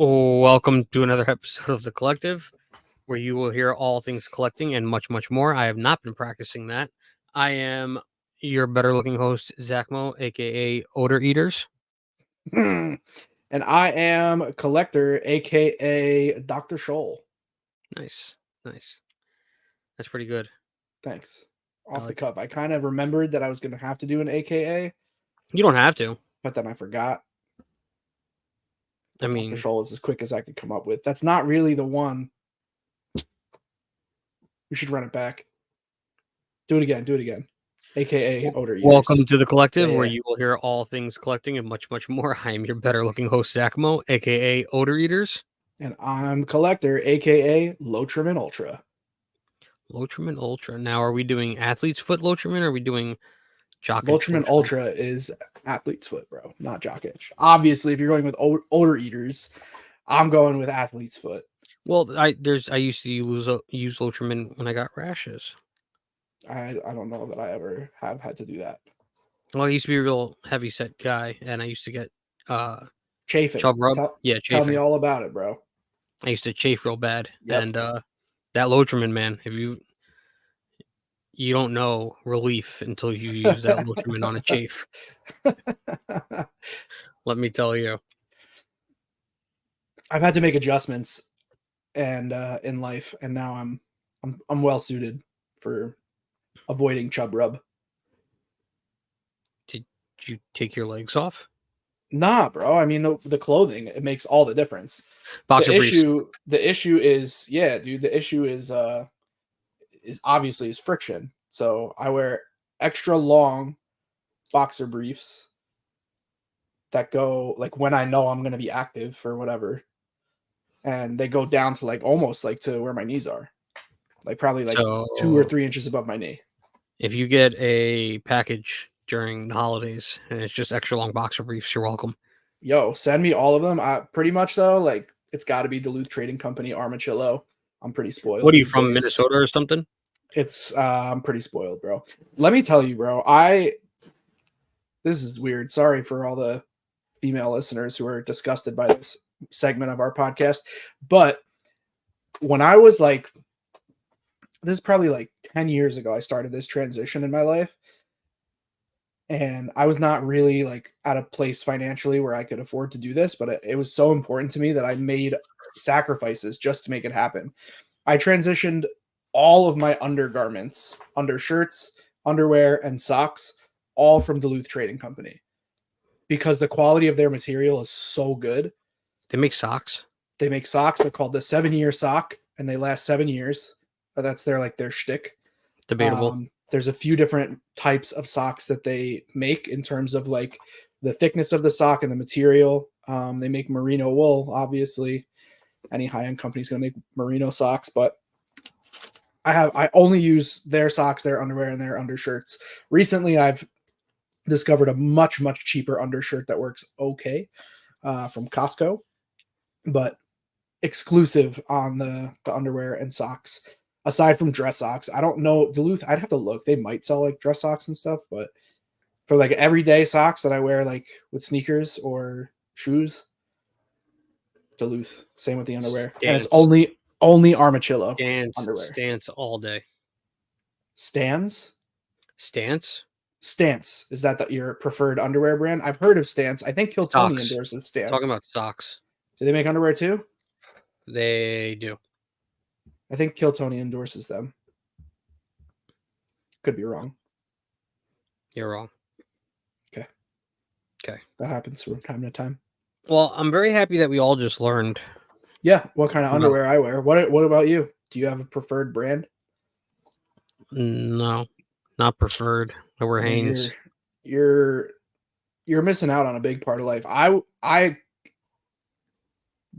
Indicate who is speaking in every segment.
Speaker 1: Welcome to another episode of The Collective, where you will hear all things collecting and much, much more. I have not been practicing that. I am your better looking host, Zack Mo, aka Odor Eaters.
Speaker 2: And I am Collector, aka Dr. Scholl.
Speaker 1: Nice. That's pretty good.
Speaker 2: Thanks.
Speaker 1: I
Speaker 2: Off the
Speaker 1: like
Speaker 2: cuff. I kind of remembered that I was going to have to do an AKA,
Speaker 1: You don't have to.
Speaker 2: but then I forgot.
Speaker 1: I
Speaker 2: Dr.
Speaker 1: mean,
Speaker 2: Scholl is as quick as I could come up with. That's not really the one. We should run it back. Do it again. AKA Odor Eaters.
Speaker 1: welcome to The Collective, where
Speaker 2: Yeah.
Speaker 1: you will hear all things collecting and much, much more. I am your better looking host, Zack Mo, aka Odor Eaters.
Speaker 2: And I'm Collector, aka Lotrimin Ultra.
Speaker 1: Lotrimin Ultra. Now, are we doing athlete's foot Lotrimin, or are we doing jock
Speaker 2: Lotrimin Ultra is athlete's foot, bro, not jock itch. Obviously, if you're going with Odor Eaters, I'm going with athlete's foot.
Speaker 1: Well, I used to use Lotrimin when I got rashes.
Speaker 2: I don't know that I ever have had to do that.
Speaker 1: Well, I used to be a real heavy set guy, and I used to get
Speaker 2: Chafing.
Speaker 1: Chub Rub.
Speaker 2: Tell me
Speaker 1: Chafing.
Speaker 2: all about it, bro.
Speaker 1: I used to chafe real bad,
Speaker 2: Yep.
Speaker 1: and that Lotrimin, man, if you don't know relief until you use that Lotrimin on a chafe. Let me tell you.
Speaker 2: I've had to make adjustments and in life, and now I'm well suited for avoiding Chub Rub.
Speaker 1: Did you take your legs off?
Speaker 2: Nah, bro. I mean, the clothing, it makes all the difference.
Speaker 1: Boxer briefs.
Speaker 2: The issue is, yeah, dude. The issue is obviously friction. So I wear extra long boxer briefs that go like when I know I'm going to be active or whatever, and they go down to like almost like to where my knees are, like probably like 2 or 3 inches above my knee.
Speaker 1: If you get a package during the holidays and it's just extra long boxer briefs, you're welcome.
Speaker 2: Yo, send me all of them. Pretty much though, like it's got to be Duluth Trading Company Armachillo. I'm pretty spoiled.
Speaker 1: What are you from, Minnesota or something?
Speaker 2: It's I'm pretty spoiled, bro. Let me tell you, bro. This is weird. Sorry for all the female listeners who are disgusted by this segment of our podcast, but when I was like, this is probably like 10 years ago, I started this transition in my life, and I was not really like at a place financially where I could afford to do this, but it was so important to me that I made sacrifices just to make it happen. I transitioned all of my undergarments, undershirts, underwear, and socks, all from Duluth Trading Company, because the quality of their material is so good.
Speaker 1: They make socks.
Speaker 2: They make socks. They're called the 7-year sock, and they last 7 years. That's their shtick.
Speaker 1: Debatable.
Speaker 2: There's a few different types of socks that they make in terms of like the thickness of the sock and the material. They make merino wool, obviously. Any high-end company is going to make merino socks, but I only use their socks, their underwear, and their undershirts. Recently, I've discovered a much, much cheaper undershirt that works okay from Costco, but exclusive on the underwear and socks. Aside from dress socks, I don't know Duluth. I'd have to look. They might sell like dress socks and stuff, but for like everyday socks that I wear like with sneakers or shoes, Duluth. Same with the underwear.
Speaker 1: Stance.
Speaker 2: And it's only Armachillo underwear.
Speaker 1: Stance all day.
Speaker 2: Stance?
Speaker 1: Stance?
Speaker 2: Is that your preferred underwear brand? I've heard of Stance. I think Kiltony endorses Stance.
Speaker 1: Talking about socks.
Speaker 2: Do they make underwear too?
Speaker 1: They do.
Speaker 2: I think Kiltony endorses them. Could be wrong.
Speaker 1: You're wrong.
Speaker 2: Okay. That happens from time to time.
Speaker 1: Well, I'm very happy that we all just learned.
Speaker 2: Yeah, what kind of underwear I wear. What about you? Do you have a preferred brand?
Speaker 1: No, not preferred. I wear Hanes.
Speaker 2: You're missing out on a big part of life. I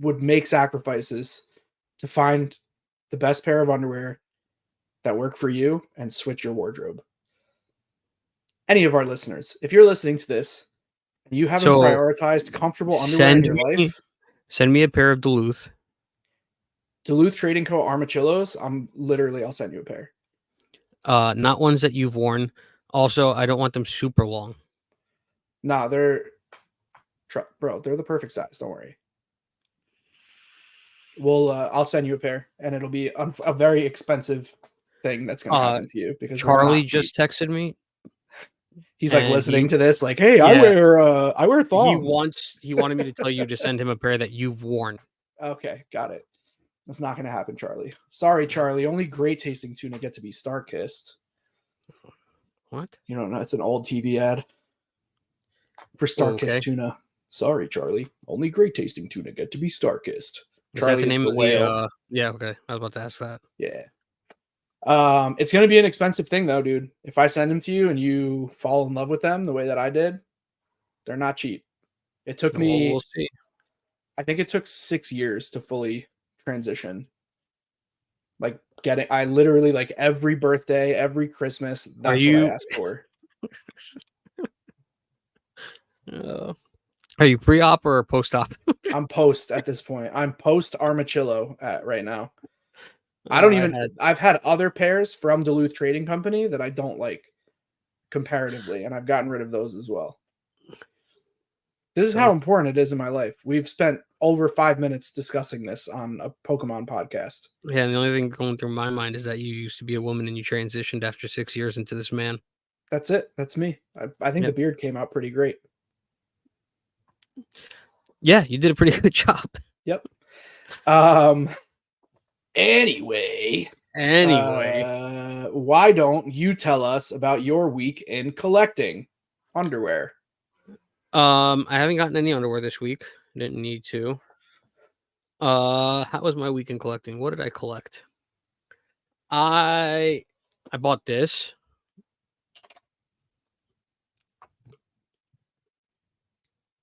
Speaker 2: would make sacrifices to find the best pair of underwear that work for you and switch your wardrobe. Any of our listeners, if you're listening to this and you haven't prioritized comfortable underwear in your life,
Speaker 1: send me a pair of Duluth
Speaker 2: Trading Co. Armachillos. I'll send you a pair.
Speaker 1: Not ones that you've worn. Also, I don't want them super long.
Speaker 2: Nah, they're the perfect size. Don't worry. I'll send you a pair, and it'll be a very expensive thing that's going to happen to you because they're
Speaker 1: Charlie
Speaker 2: not cheap.
Speaker 1: just texted me,
Speaker 2: He's like
Speaker 1: and
Speaker 2: listening to this, like, "Hey, I
Speaker 1: yeah,
Speaker 2: wear
Speaker 1: he
Speaker 2: thongs."
Speaker 1: wanted me to tell you to send him a pair that you've worn.
Speaker 2: Okay, got it. That's not going to happen, Charlie. Sorry, Charlie. Only great tasting tuna get to be star kissed.
Speaker 1: What?
Speaker 2: You don't know, it's an old TV ad for star kissed
Speaker 1: Okay.
Speaker 2: tuna. Sorry, Charlie. Only great tasting tuna get to be star kissed.
Speaker 1: Is that
Speaker 2: Charlie
Speaker 1: the
Speaker 2: is
Speaker 1: name
Speaker 2: the
Speaker 1: of
Speaker 2: whale.
Speaker 1: yeah, okay. I was about to ask that.
Speaker 2: Yeah. It's gonna be an expensive thing though, dude. If I send them to you and you fall in love with them the way that I did, they're not cheap. It took
Speaker 1: Well, we'll
Speaker 2: me,
Speaker 1: see.
Speaker 2: I think it took 6 years to fully transition. Like I literally like every birthday, every Christmas,
Speaker 1: Are
Speaker 2: that's what I
Speaker 1: you
Speaker 2: asked for.
Speaker 1: uh, are you pre-op or post-op?
Speaker 2: I'm post at this point. I'm post Armachillo at right now.
Speaker 1: I had
Speaker 2: I've had other pairs from Duluth Trading Company that I don't like comparatively, and I've gotten rid of those as well. This is how important it is in my life. We've spent over 5 minutes discussing this on a Pokemon podcast.
Speaker 1: yeah, and the only thing going through my mind is that you used to be a woman and you transitioned after 6 years into this man.
Speaker 2: That's it. That's me. I think the
Speaker 1: Yep.
Speaker 2: beard came out pretty great.
Speaker 1: Yeah, you did a pretty good job.
Speaker 2: Yep. Anyway, why don't you tell us about your week in collecting underwear?
Speaker 1: I haven't gotten any underwear this week. Didn't need to. How was my week in collecting? What did I collect? I bought this.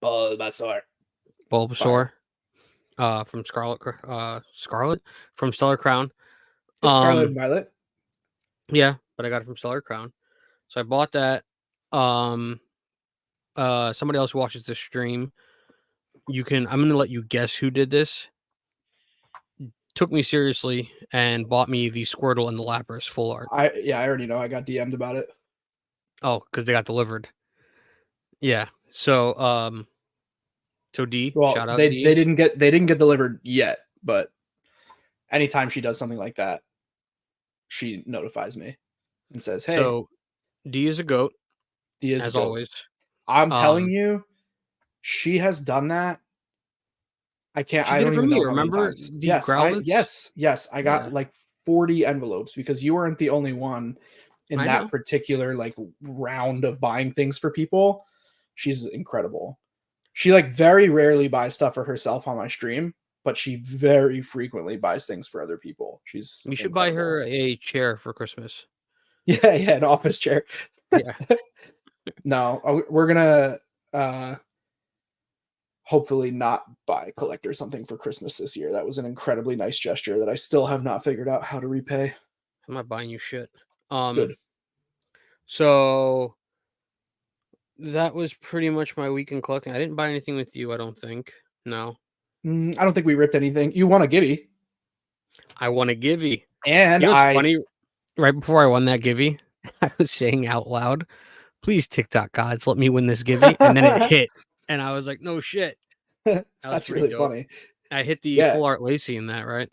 Speaker 2: Bulbasaur.
Speaker 1: Bulbasaur. From Scarlet from Stellar Crown.
Speaker 2: It's Scarlet and Violet.
Speaker 1: Yeah, but I got it from Stellar Crown. So I bought that. Somebody else watches the stream. I'm gonna let you guess who did this. Took me seriously and bought me the Squirtle and the Lapras full art.
Speaker 2: I already know. I got DM'd about it.
Speaker 1: Oh, because they got delivered. Yeah. So D,
Speaker 2: Well,
Speaker 1: shout out
Speaker 2: they
Speaker 1: D.
Speaker 2: didn't get delivered yet, but anytime she does something like that, she notifies me and says, "Hey,
Speaker 1: So D is a goat,
Speaker 2: D is
Speaker 1: as
Speaker 2: a goat."
Speaker 1: always.
Speaker 2: I'm telling you, she has done that. I
Speaker 1: She did it
Speaker 2: don't
Speaker 1: for
Speaker 2: even
Speaker 1: me.
Speaker 2: know how many
Speaker 1: Remember
Speaker 2: times.
Speaker 1: the Growlithe?
Speaker 2: Yes. I got
Speaker 1: Yeah.
Speaker 2: like 40 envelopes because you weren't the only one in
Speaker 1: I
Speaker 2: that
Speaker 1: know.
Speaker 2: particular like round of buying things for people. She's incredible. She like very rarely buys stuff for herself on my stream, but she very frequently buys things for other people. She's
Speaker 1: You should buy
Speaker 2: incredible.
Speaker 1: her a chair for Christmas.
Speaker 2: Yeah, an office chair.
Speaker 1: Yeah.
Speaker 2: No, we're gonna hopefully not buy Collector something for Christmas this year. That was an incredibly nice gesture that I still have not figured out how to repay.
Speaker 1: I'm not buying you shit.
Speaker 2: Good.
Speaker 1: So that was pretty much my week in collecting. I didn't buy anything with you, I don't think. No.
Speaker 2: I don't think we ripped anything. You won a Gibby.
Speaker 1: I won a Givey.
Speaker 2: And
Speaker 1: You know what's funny? Right before I won that Givey, I was saying out loud, please TikTok gods, let me win this Givey. And then it hit. And I was like, no shit. That was
Speaker 2: That's
Speaker 1: pretty
Speaker 2: really
Speaker 1: dope.
Speaker 2: funny.
Speaker 1: I hit the full art Lacey in that, right?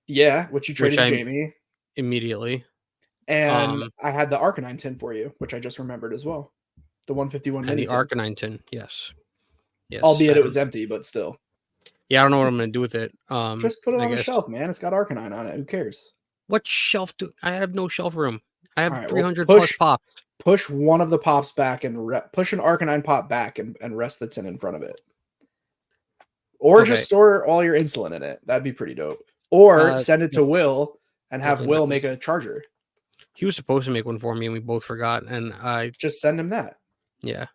Speaker 2: Yeah, which you traded to Jamie.
Speaker 1: Immediately.
Speaker 2: And I had the Arcanine tin for you, which I just remembered as well. The 151
Speaker 1: and
Speaker 2: mini
Speaker 1: the Arcanine tin, yes. Yes.
Speaker 2: Albeit it was empty, but still.
Speaker 1: Yeah, I don't know what I'm gonna do with it.
Speaker 2: Just put it on the shelf, man. It's got Arcanine on it. Who cares?
Speaker 1: What shelf do I have? No shelf room. I have 300
Speaker 2: well,
Speaker 1: plus pops.
Speaker 2: Push one of the pops back and push an Arcanine pop back and rest the tin in front of it. Or just store all your insulin in it. That'd be pretty dope. Or send it to Will and have Will make a charger.
Speaker 1: He was supposed to make one for me and we both forgot. And I
Speaker 2: just send him that.
Speaker 1: Yeah.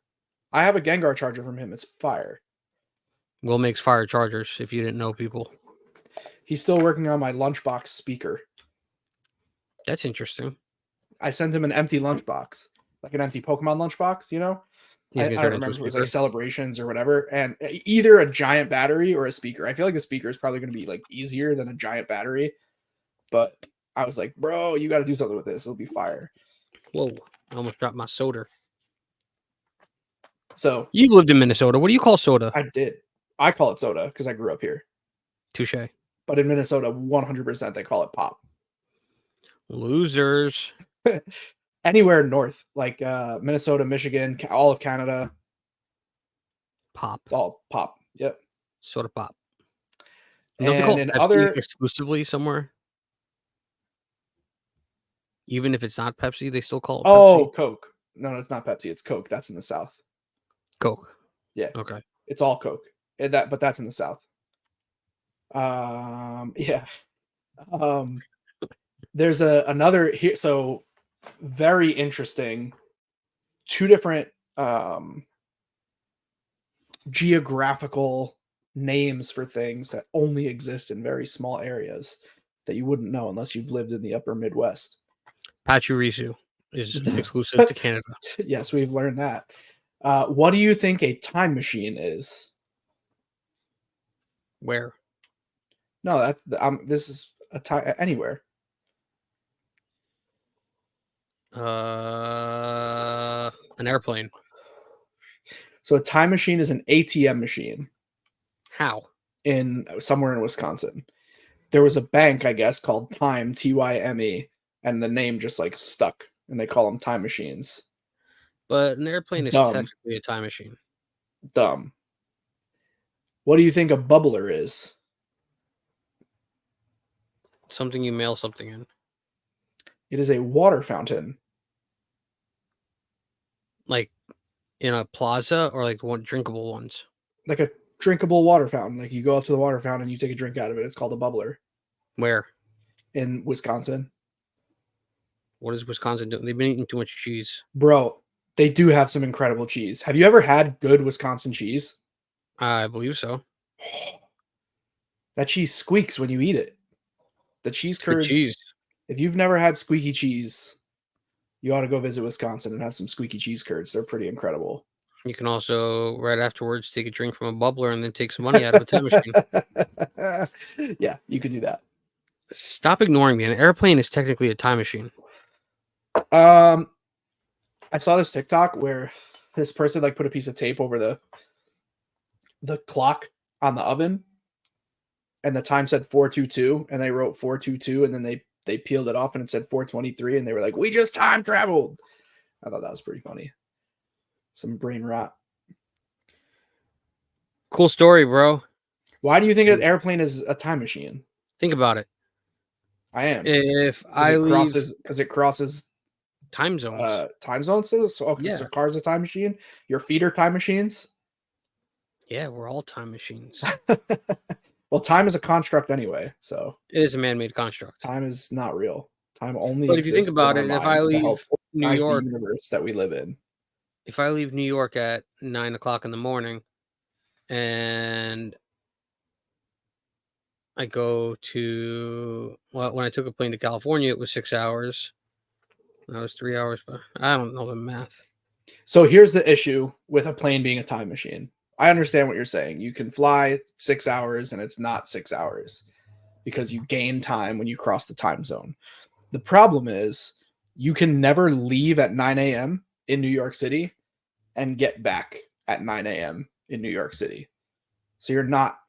Speaker 2: I have a Gengar charger from him. It's fire.
Speaker 1: Will makes fire chargers, if you didn't know, people.
Speaker 2: He's still working on my lunchbox speaker.
Speaker 1: That's interesting.
Speaker 2: I sent him an empty lunchbox, like an empty Pokemon lunchbox, you know? I don't remember if it was like celebrations or whatever. And either a giant battery or a speaker. I feel like a speaker is probably going to be like easier than a giant battery. But I was like, bro, you got to do something with this. It'll be fire.
Speaker 1: Whoa. I almost dropped my soda.
Speaker 2: So
Speaker 1: you lived in Minnesota. What do you call soda?
Speaker 2: I did. I call it soda because I grew up here.
Speaker 1: Touche.
Speaker 2: but in Minnesota, 100% they call it pop.
Speaker 1: Losers.
Speaker 2: Anywhere north, like Minnesota, Michigan, all of Canada,
Speaker 1: Pop.
Speaker 2: it's all pop. Yep.
Speaker 1: Soda pop. Don't they
Speaker 2: And
Speaker 1: call it
Speaker 2: in
Speaker 1: Pepsi
Speaker 2: other,
Speaker 1: exclusively somewhere? Even if it's not Pepsi, they still call it
Speaker 2: oh,
Speaker 1: Pepsi?
Speaker 2: Coke. No, it's not Pepsi. It's Coke. That's in the South.
Speaker 1: Coke.
Speaker 2: Yeah,
Speaker 1: Okay.
Speaker 2: it's all Coke. But that's in the South. Yeah. There's another here. So very interesting. Two different geographical names for things that only exist in very small areas that you wouldn't know unless you've lived in the upper Midwest.
Speaker 1: Pachirisu is exclusive to Canada.
Speaker 2: Yes, we've learned that. What do you think a time machine is?
Speaker 1: Where?
Speaker 2: No, that's this is a time anywhere.
Speaker 1: An airplane.
Speaker 2: So a time machine is an ATM machine
Speaker 1: How?
Speaker 2: in somewhere in Wisconsin. There was a bank, I guess, called Time, Tyme, and the name just like stuck, and they call them time machines.
Speaker 1: But an airplane is
Speaker 2: Dumb.
Speaker 1: technically a time machine.
Speaker 2: Dumb. What do you think a bubbler is?
Speaker 1: Something you mail something in.
Speaker 2: It is a water fountain.
Speaker 1: Like in a plaza or like one drinkable ones?
Speaker 2: Like a drinkable water fountain. Like you go up to the water fountain and you take a drink out of it. It's called a bubbler.
Speaker 1: Where?
Speaker 2: In Wisconsin.
Speaker 1: What is Wisconsin doing? They've been eating too much cheese.
Speaker 2: Bro, they do have some incredible cheese. Have you ever had good Wisconsin cheese?
Speaker 1: I believe so.
Speaker 2: That cheese squeaks when you eat it. The cheese
Speaker 1: Good
Speaker 2: curds.
Speaker 1: cheese.
Speaker 2: If you've never had squeaky cheese, you ought to go visit Wisconsin and have some squeaky cheese curds. They're pretty incredible.
Speaker 1: You can also, right afterwards, take a drink from a bubbler and then take some money out of a time machine.
Speaker 2: Yeah, you could do that.
Speaker 1: Stop ignoring me. An airplane is technically a time machine.
Speaker 2: I saw this TikTok where this person like put a piece of tape over the clock on the oven, and the time said 4:22, and they wrote 4:22, and then they peeled it off and it said 4:23, and they were like, "We just time traveled." I thought that was pretty funny. Some brain rot.
Speaker 1: Cool story, bro.
Speaker 2: Why do you think an airplane is a time machine?
Speaker 1: Think about it.
Speaker 2: I am.
Speaker 1: If I leave
Speaker 2: because it crosses
Speaker 1: time zones.
Speaker 2: time zones. So okay,
Speaker 1: Yeah.
Speaker 2: so cars are time machine. Your feet are time machines.
Speaker 1: Yeah, we're all time machines.
Speaker 2: Well, time is a construct anyway, so
Speaker 1: It is a man-made construct.
Speaker 2: time is not real. Time only.
Speaker 1: But if you think
Speaker 2: exists in
Speaker 1: about
Speaker 2: our
Speaker 1: it, if
Speaker 2: mind
Speaker 1: I
Speaker 2: to
Speaker 1: leave
Speaker 2: help
Speaker 1: New
Speaker 2: organize
Speaker 1: York,
Speaker 2: the universe that we live in.
Speaker 1: if I leave New York at 9 o'clock in the morning and I go to, well, when I took a plane to California, it was 6 hours. That was 3 hours, but I don't know the math.
Speaker 2: So here's the issue with a plane being a time machine. I understand what you're saying. You can fly 6 hours and it's not 6 hours because you gain time when you cross the time zone. The problem is you can never leave at 9 a.m. in New York City and get back at 9 a.m. in New York City. So you're not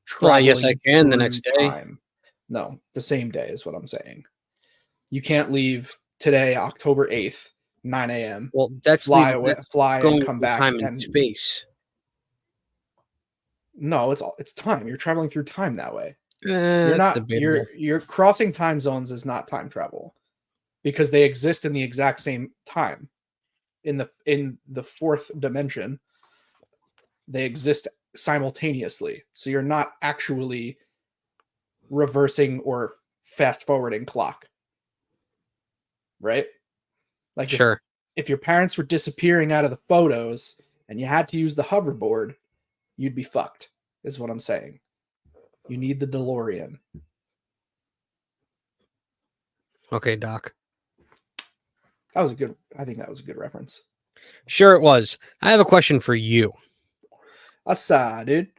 Speaker 2: traveling.
Speaker 1: Yes, I can the
Speaker 2: through
Speaker 1: next day.
Speaker 2: time. No, the same day is what I'm saying. You can't leave today, October 8th, 9 a.m.
Speaker 1: Well, that's
Speaker 2: fly
Speaker 1: going
Speaker 2: and come back
Speaker 1: time and
Speaker 2: and
Speaker 1: space.
Speaker 2: No, it's time. You're traveling through time that way.
Speaker 1: You're not.
Speaker 2: You're crossing time zones is not time travel because they exist in the exact same time. In the fourth dimension, they exist simultaneously. So you're not actually reversing or fast forwarding clock. Right? Like
Speaker 1: Sure.
Speaker 2: If your parents were disappearing out of the photos and you had to use the hoverboard, you'd be fucked, is what I'm saying. You need the DeLorean.
Speaker 1: Okay, Doc.
Speaker 2: I think that was a good reference.
Speaker 1: Sure it was. I have a question for you.
Speaker 2: Asa, dude.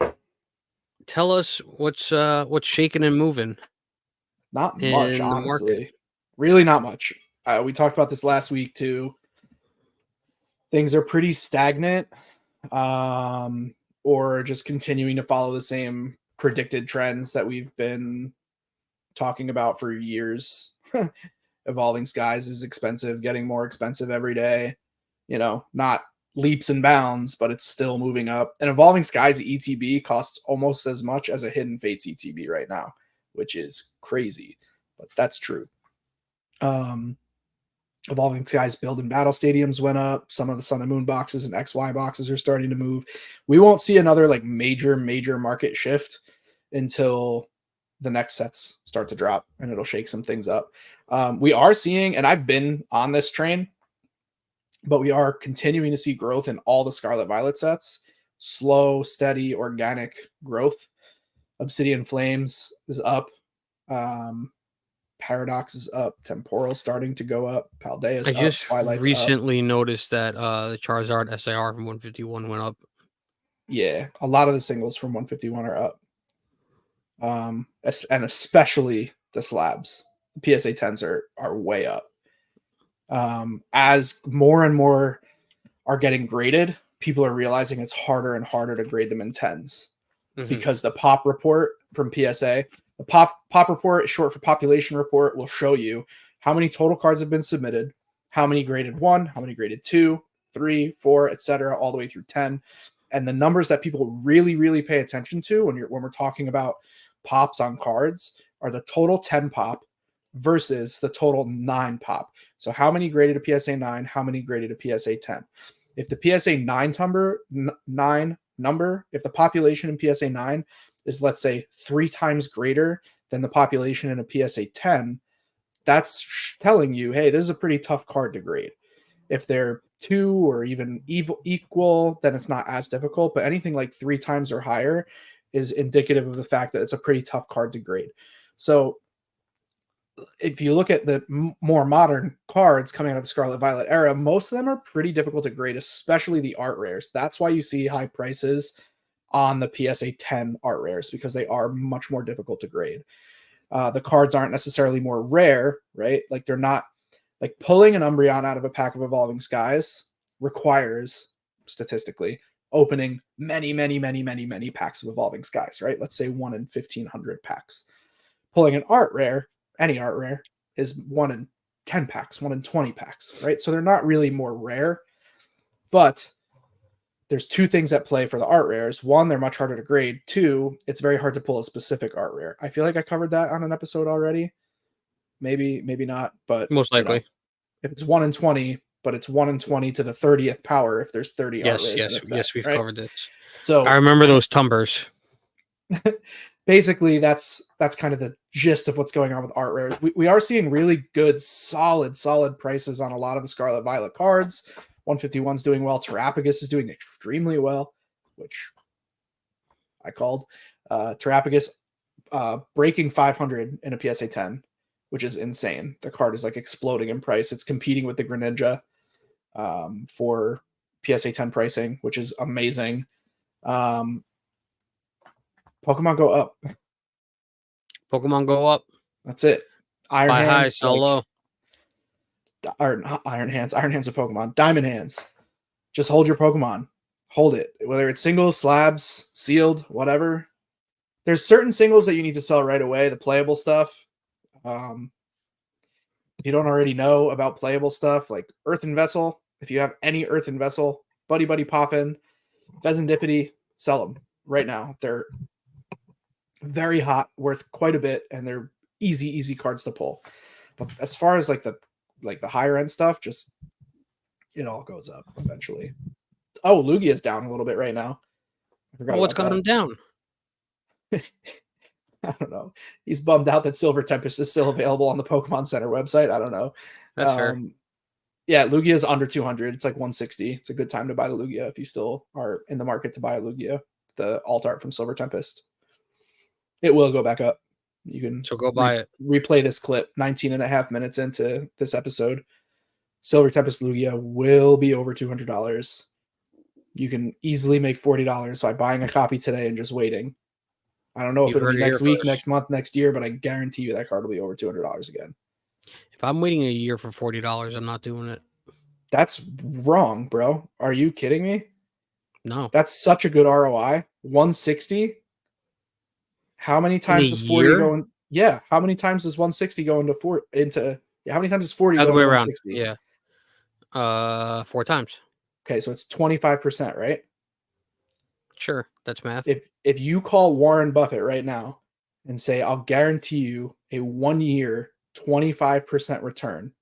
Speaker 1: Tell us what's shaking and moving.
Speaker 2: Not
Speaker 1: in
Speaker 2: much,
Speaker 1: the
Speaker 2: honestly.
Speaker 1: market.
Speaker 2: Really not much. We talked about this last week too. Things are pretty stagnant, or just continuing to follow the same predicted trends that we've been talking about for years. Evolving Skies is expensive, getting more expensive every day. Not leaps and bounds, but it's still moving up. And Evolving Skies ETB costs almost as much as a Hidden Fates ETB right now, which is crazy, but that's true. Evolving Skies build and battle stadiums went up. Some of the Sun and Moon boxes and XY boxes are starting to move. We won't see another like major market shift until the next sets start to drop, and it'll shake some things up. We are seeing, and I've been on this train, but we are continuing to see growth in all the Scarlet Violet sets. Slow, steady, organic growth. Obsidian Flames is up. Paradox is up. Temporal starting to go up. Paldea's up.
Speaker 1: I just
Speaker 2: Twilight's
Speaker 1: recently noticed that the Charizard SAR from 151 went up.
Speaker 2: Yeah, a lot of the singles from 151 are up. And especially the slabs. The PSA 10s are way up. As more and more are getting graded, people are realizing it's harder and harder to grade them in 10s because the pop report from PSA, the pop report, short for population report, will show you how many total cards have been submitted, how many graded 1, how many graded 2, 3, 4, etc., all the way through 10. And the numbers that people really, really pay attention to when we're talking about pops on cards are the total 10 pop versus the total 9 pop. So how many graded a PSA 9, how many graded a PSA 10? If the PSA 9 number, if the population in PSA 9 is, let's say, 3 times greater than the population in a PSA 10, that's telling you, hey, this is a pretty tough card to grade. If they're 2 or even equal, then it's not as difficult. But anything like 3 times or higher is indicative of the fact that it's a pretty tough card to grade. So if you look at the more modern cards coming out of the Scarlet Violet era, most of them are pretty difficult to grade, especially the art rares. That's why you see high prices on the PSA 10 art rares, because they are much more difficult to grade. The cards aren't necessarily more rare, right? Like they're not, like pulling an Umbreon out of a pack of Evolving Skies requires, statistically, opening many packs of Evolving Skies, right? Let's say 1 in 1,500 packs. Pulling an art rare, any art rare, is 1 in 10 packs, 1 in 20 packs, right? So they're not really more rare, but there's 2 things at play for the art rares. 1, they're much harder to grade. 2, it's very hard to pull a specific art rare. I feel like I covered that on an episode already. Maybe not, but
Speaker 1: most likely.
Speaker 2: If it's 1 in 20, but it's 1 in 20 to the 30th power if there's 30 art rares in a set.
Speaker 1: Yes, we've covered this.
Speaker 2: So
Speaker 1: I remember those tumbers.
Speaker 2: Basically, that's kind of the gist of what's going on with art rares. We are seeing really good, solid prices on a lot of the Scarlet Violet cards. 151's doing well. Terrapagus is doing extremely well, which I called. Terrapagus breaking 500 in a PSA 10, which is insane. The card is like exploding in price. It's competing with the Greninja for PSA 10 pricing, which is amazing. Pokemon go up.
Speaker 1: Pokemon go up.
Speaker 2: That's it. Iron
Speaker 1: Buy
Speaker 2: Hands,
Speaker 1: high, sell low.
Speaker 2: Iron Hands of Pokemon. Diamond Hands. Just hold your Pokemon. Hold it. Whether it's singles, slabs, sealed, whatever. There's certain singles that you need to sell right away. The playable stuff. If you don't already know about playable stuff, like Earthen Vessel, if you have any Earthen Vessel, Buddy Poppin', Pheasantipity, sell them right now. They're very hot, worth quite a bit, and they're easy cards to pull. But as far as like the higher end stuff, just it all goes up eventually. Oh, Lugia's down a little bit right now. I forgot.
Speaker 1: What's got him down?
Speaker 2: I don't know. He's bummed out that Silver Tempest is still available on the Pokemon Center website. I don't know.
Speaker 1: That's fair.
Speaker 2: Yeah, Lugia is under 200. It's like 160. It's a good time to buy the Lugia if you still are in the market to buy a Lugia, the alt art from Silver Tempest. It will go back up. You can
Speaker 1: go buy it.
Speaker 2: Replay this clip 19 and a half minutes into this episode. Silver Tempest Lugia will be over $200. You can easily make $40 by buying a copy today and just waiting. I don't know if it'll be next week, next month, next year, but I guarantee you that card will be over $200 again. If
Speaker 1: I'm waiting a year for $40, I'm not doing it.
Speaker 2: That's wrong, bro. Are you kidding me?
Speaker 1: No.
Speaker 2: That's such a good ROI. 160. How many
Speaker 1: In a
Speaker 2: times does 40
Speaker 1: year?
Speaker 2: go in? Yeah. How many times does 160 go into four into? Yeah. How many times does 40
Speaker 1: Other
Speaker 2: go
Speaker 1: way
Speaker 2: into
Speaker 1: around.
Speaker 2: 160?
Speaker 1: Yeah. 4 times.
Speaker 2: Okay, so it's 25%, right?
Speaker 1: Sure, that's math.
Speaker 2: If you call Warren Buffett right now and say, I'll guarantee you a 1 year 25% return,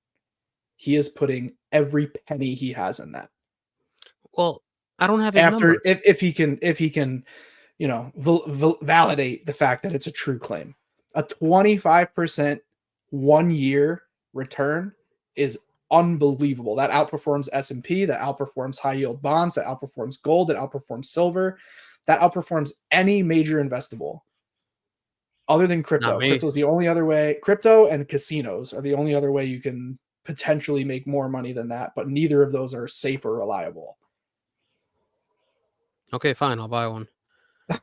Speaker 2: he is putting every penny he has in that.
Speaker 1: Well, I don't have his
Speaker 2: After
Speaker 1: number.
Speaker 2: if he can, validate the fact that it's a true claim. A 25% 1 year return is unbelievable. That outperforms S&P, that outperforms high yield bonds, that outperforms gold, that outperforms silver, that outperforms any major investable other than
Speaker 1: Not
Speaker 2: crypto.
Speaker 1: me.
Speaker 2: Crypto is the only other way. Crypto and casinos are the only other way you can potentially make more money than that, but neither of those are safe or reliable.
Speaker 1: Okay, fine, I'll buy one.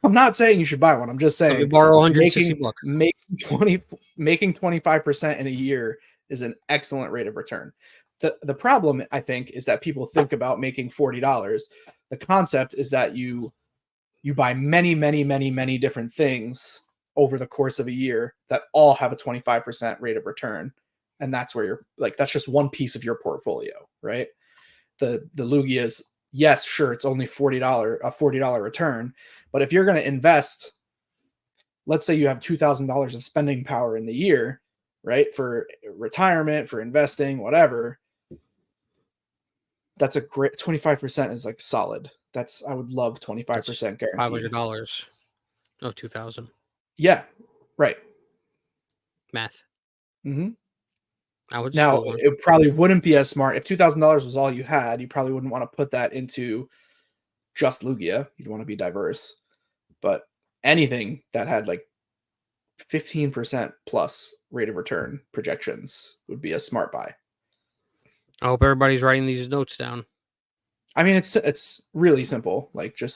Speaker 2: I'm not saying you should buy one. I'm just
Speaker 1: Let me
Speaker 2: saying
Speaker 1: borrow 160
Speaker 2: making
Speaker 1: bucks.
Speaker 2: making 20 making 25% in a year is an excellent rate of return. The problem I think is that people think about making $40. The concept is that you buy many different things over the course of a year that all have a 25% rate of return. And that's where you're like, that's just one piece of your portfolio, right? The Lugia is, yes, sure, it's only a $40 return. But if you're going to invest, let's say you have $2,000 of spending power in the year, right? For retirement, for investing, whatever, that's a great 25% is like solid. I would love
Speaker 1: That's
Speaker 2: 25% guaranteed.
Speaker 1: $500 of 2,000.
Speaker 2: Yeah, right.
Speaker 1: Math.
Speaker 2: Mm-hmm.
Speaker 1: I would
Speaker 2: Now,
Speaker 1: steal one.
Speaker 2: it probably wouldn't be as smart if $2,000 was all you had. You probably wouldn't want to put that into just Lugia. You'd want to be diverse. But anything that had like 15% plus rate of return projections would be a smart buy.
Speaker 1: I hope everybody's writing these notes down.
Speaker 2: I mean, it's really simple. Like you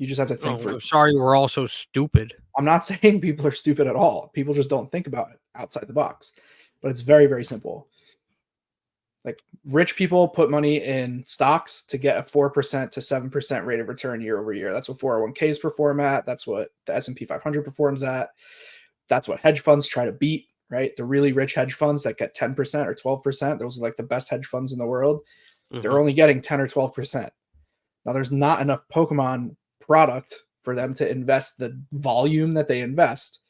Speaker 2: just have to think
Speaker 1: Oh,
Speaker 2: for.
Speaker 1: I'm sorry we're all so stupid.
Speaker 2: I'm not saying people are stupid at all. People just don't think about it outside the box. But it's very, very simple. Like rich people put money in stocks to get a 4% to 7% rate of return year over year. That's what 401ks perform at. That's what the S&P 500 performs at. That's what hedge funds try to beat, right? The really rich hedge funds that get 10% or 12%, those are like the best hedge funds in the world. They're only getting 10 or 12%. Now there's not enough Pokemon product for them to invest the volume that they invest,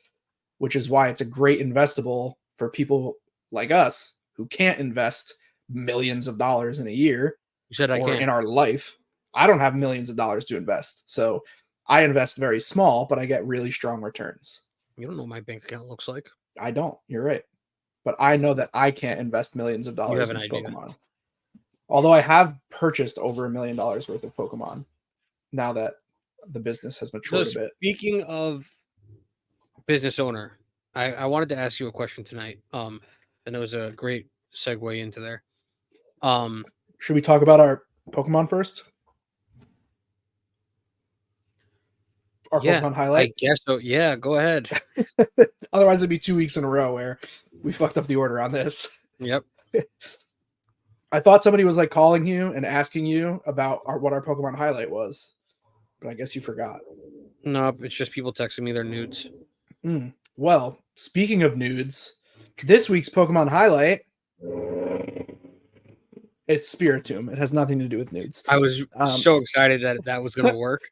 Speaker 2: which is why it's a great investable for people like us who can't invest millions of dollars in a year
Speaker 1: You said I
Speaker 2: or
Speaker 1: can't.
Speaker 2: in our life. I don't have millions of dollars to invest. So I invest very small, but I get really strong returns.
Speaker 1: You don't know what my bank account looks like.
Speaker 2: I don't. You're right. But I know that I can't invest millions of
Speaker 1: You have
Speaker 2: dollars
Speaker 1: an
Speaker 2: into
Speaker 1: idea.
Speaker 2: Pokemon. Although I have purchased over $1 million worth of Pokemon now that the business has
Speaker 1: So
Speaker 2: matured a bit.
Speaker 1: speaking of business owner, I wanted to ask you a question tonight. And it was a great segue into there.
Speaker 2: Should we talk about our Pokemon first? Our
Speaker 1: Yeah,
Speaker 2: Pokemon
Speaker 1: I
Speaker 2: highlight?
Speaker 1: guess so. Yeah, go ahead.
Speaker 2: Otherwise, it'd be 2 weeks in a row where we fucked up the order on this.
Speaker 1: Yep.
Speaker 2: I thought somebody was like calling you and asking you about what our Pokemon highlight was, but I guess you forgot.
Speaker 1: Nope, it's just people texting me their nudes.
Speaker 2: Well, speaking of nudes, this week's Pokemon highlight, it's Spiritomb. It has nothing to do with nudes.
Speaker 1: I was so excited that that was going to work.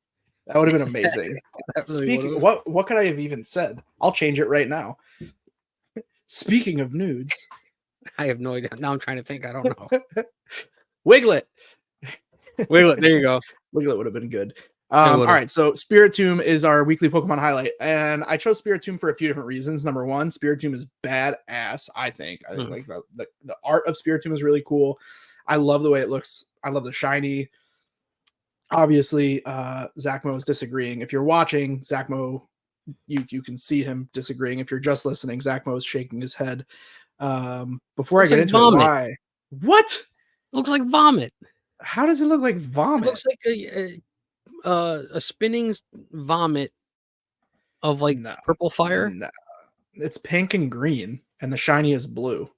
Speaker 2: That would have been amazing.
Speaker 1: That really
Speaker 2: Speaking,
Speaker 1: would've.
Speaker 2: what could I have even said? I'll change it right now. Speaking of nudes,
Speaker 1: I have no idea. Now I'm trying to think. I don't know.
Speaker 2: Wiglet.
Speaker 1: Wiglet, there you go.
Speaker 2: Wiglet would have been good.
Speaker 1: It
Speaker 2: All
Speaker 1: would've.
Speaker 2: right, so Spiritomb is our weekly Pokemon highlight, and I chose Spiritomb for a few different reasons. Number one, Spiritomb is badass. I think like the art of Spiritomb is really cool. I love the way it looks. I love the shiny. Obviously, Zack Mo is disagreeing. If you're watching, Zack Mo, you can see him disagreeing. If you're just listening, Zack Mo is shaking his head. Before I get into it, why? What?
Speaker 1: Looks like vomit.
Speaker 2: How does it look like
Speaker 1: It
Speaker 2: vomit?
Speaker 1: looks like a spinning vomit of like purple fire.
Speaker 2: No. It's pink and green, and the shiny is blue.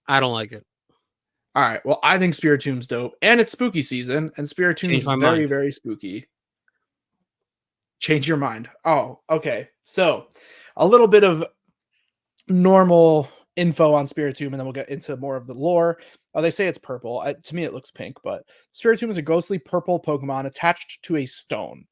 Speaker 1: I don't like it.
Speaker 2: All right. Well, I think Spiritomb's dope, and it's spooky season, and Spiritomb's
Speaker 1: Changed my
Speaker 2: very,
Speaker 1: mind.
Speaker 2: very spooky. Change your mind. Oh, okay. So a little bit of normal info on Spiritomb, and then we'll get into more of the lore. They say it's purple. To me, it looks pink, but Spiritomb is a ghostly purple Pokemon attached to a stone.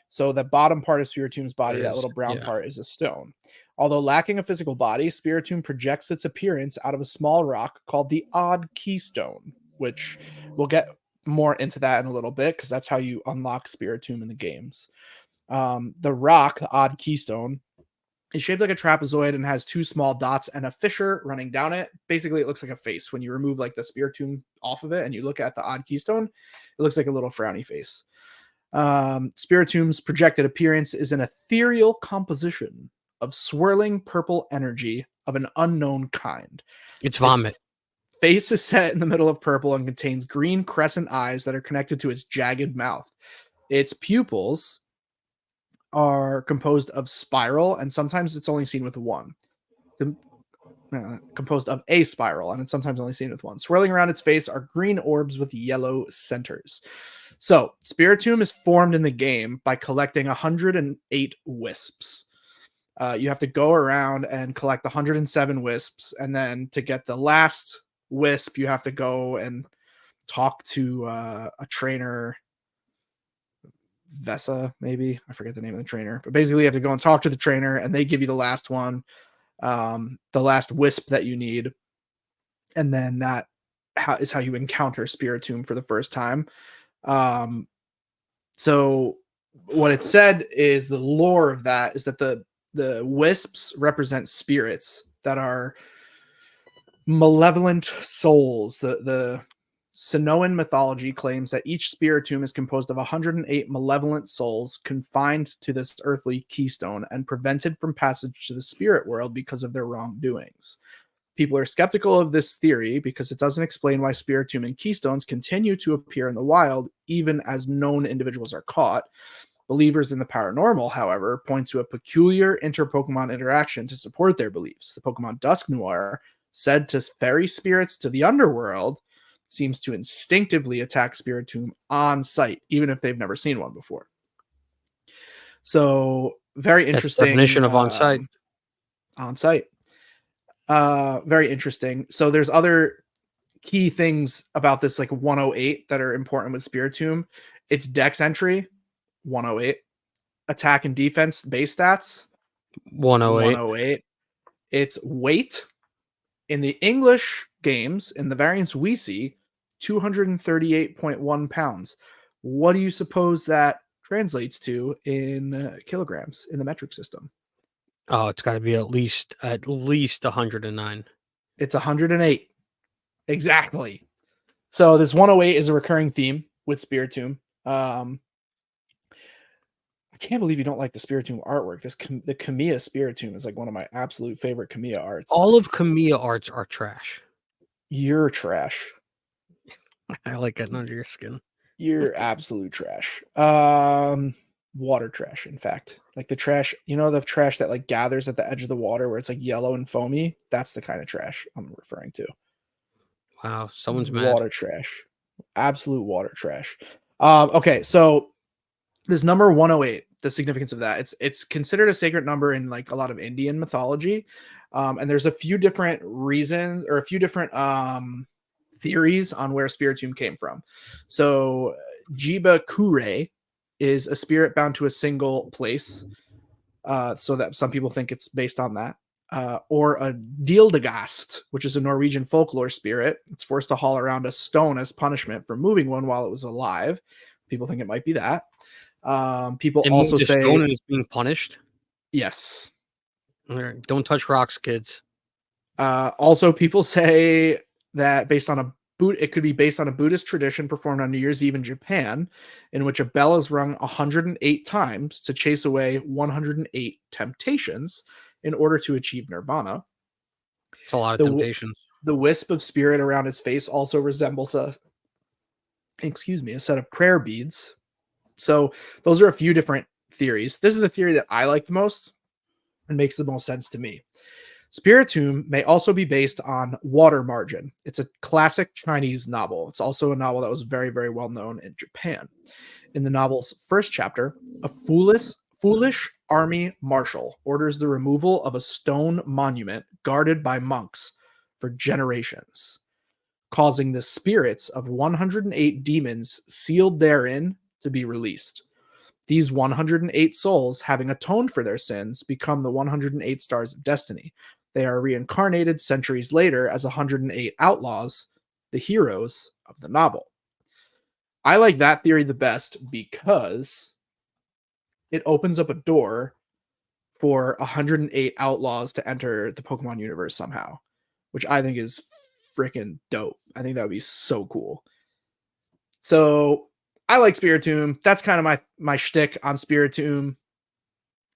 Speaker 2: So the bottom part of Spiritomb's body,
Speaker 1: There it
Speaker 2: that
Speaker 1: is.
Speaker 2: little brown
Speaker 1: Yeah.
Speaker 2: part, is a stone. Although lacking a physical body, Spiritomb projects its appearance out of a small rock called the Odd Keystone, which we'll get more into that in a little bit because that's how you unlock Spiritomb in the games. The rock, the Odd Keystone, is shaped like a trapezoid and has two small dots and a fissure running down it. Basically, it looks like a face. When you remove like the Spiritomb off of it and you look at the Odd Keystone, it looks like a little frowny face. Spiritomb's projected appearance is an ethereal composition of swirling purple energy of an unknown kind.
Speaker 1: It's
Speaker 2: Its
Speaker 1: vomit.
Speaker 2: face is set in the middle of purple and contains green crescent eyes that are connected to its jagged mouth. Its pupils are composed of spiral, and sometimes it's only seen with one. Composed of a spiral, and it's sometimes only seen with one. Swirling around its face are green orbs with yellow centers. So, Spiritomb is formed in the game by collecting 108 wisps. You have to go around and collect 107 wisps, and then to get the last wisp, you have to go and talk to a trainer, Vesa, maybe. I forget the name of the trainer. But basically, you have to go and talk to the trainer, and they give you the last one, the last wisp that you need. And then that is how you encounter Spiritomb for the first time. So what it said is the lore of that is that the wisps represent spirits that are malevolent souls. The Sonoan mythology claims that each Spiritomb is composed of 108 malevolent souls confined to this earthly keystone and prevented from passage to the spirit world because of their wrongdoings. People are skeptical of this theory because it doesn't explain why Spiritomb and keystones continue to appear in the wild even as known individuals are caught. Believers in the paranormal, however, point to a peculiar inter-Pokemon interaction to support their beliefs. The Pokemon Dusknoir, said to ferry spirits to the underworld, seems to instinctively attack Spiritomb on sight, even if they've never seen one before. So, very interesting.
Speaker 1: That's the definition of on site.
Speaker 2: On site. Very interesting. So, there's other key things about this, like 108, that are important with Spiritomb. Its Dex entry, 108. Attack and defense base stats,
Speaker 1: 108.
Speaker 2: 108. Its weight in the English games, in the variants we see, 238.1 pounds. What do you suppose that translates to in kilograms in the metric system?
Speaker 1: Oh, it's got to be at least 109.
Speaker 2: It's 108. Exactly. So this 108 is a recurring theme with Spiritomb. I can't believe you don't like the Spiritomb artwork. The Kamiya Spiritomb is like one of my absolute favorite Kamiya arts.
Speaker 1: All of Kamiya arts are trash.
Speaker 2: You're trash.
Speaker 1: I like getting under your skin.
Speaker 2: You're absolute trash. Water trash, in fact. Like the trash, you know, the trash that like gathers at the edge of the water where it's like yellow and foamy? That's the kind of trash I'm referring to.
Speaker 1: Wow, someone's mad.
Speaker 2: Water trash. Absolute water trash. Okay, so this number 108, the significance of that, it's considered a sacred number in like a lot of Indian mythology. And there's a few different reasons or a few different theories on where Spiritomb came from. So Jiba Kure is a spirit bound to a single place. So that some people think it's based on that. Or a Dildagast, which is a Norwegian folklore spirit. It's forced to haul around a stone as punishment for moving one while it was alive. People think it might be that. People
Speaker 1: It
Speaker 2: also
Speaker 1: moved a
Speaker 2: say
Speaker 1: stone and it's being punished.
Speaker 2: yes.
Speaker 1: All right, don't touch rocks, kids.
Speaker 2: Also, people say that it could be based on a Buddhist tradition performed on New Year's Eve in Japan, in which a bell is rung 108 times to chase away 108 temptations in order to achieve nirvana.
Speaker 1: It's a lot of temptations.
Speaker 2: The wisp of spirit around its face also resembles a set of prayer beads. So those are a few different theories. This is the theory that I like the most and makes the most sense to me. Spiritomb may also be based on Water Margin. It's a classic Chinese novel. It's also a novel that was very, very well known in Japan. In the novel's first chapter, a Foolish army marshal orders the removal of a stone monument guarded by monks for generations, causing the spirits of 108 demons sealed therein to be released. These 108 souls, having atoned for their sins, become the 108 stars of destiny. They are reincarnated centuries later as 108 outlaws, the heroes of the novel. I like that theory the best because it opens up a door for 108 outlaws to enter the Pokemon universe somehow, which I think is freaking dope. I think that would be so cool. So I like Spiritomb. That's kind of my shtick on Spiritomb.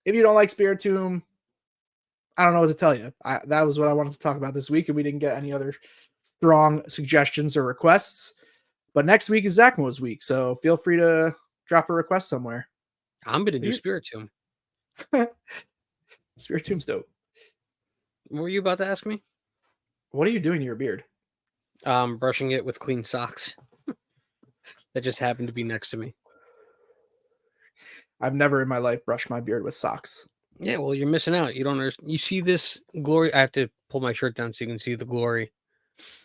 Speaker 2: If you don't like Spiritomb, I don't know what to tell you. That was what I wanted to talk about this week, and we didn't get any other strong suggestions or requests. But next week is Zack Mo's week, so feel free to drop a request somewhere.
Speaker 1: I'm gonna do Spiritomb.
Speaker 2: Spiritomb's dope.
Speaker 1: What were you about to ask me?
Speaker 2: What are you doing to your beard?
Speaker 1: Brushing it with clean socks. That just happened to be next to me.
Speaker 2: I've never in my life brushed my beard with socks.
Speaker 1: Yeah, well, you're missing out. You don't understand. You see this glory? I have to pull my shirt down so you can see the glory.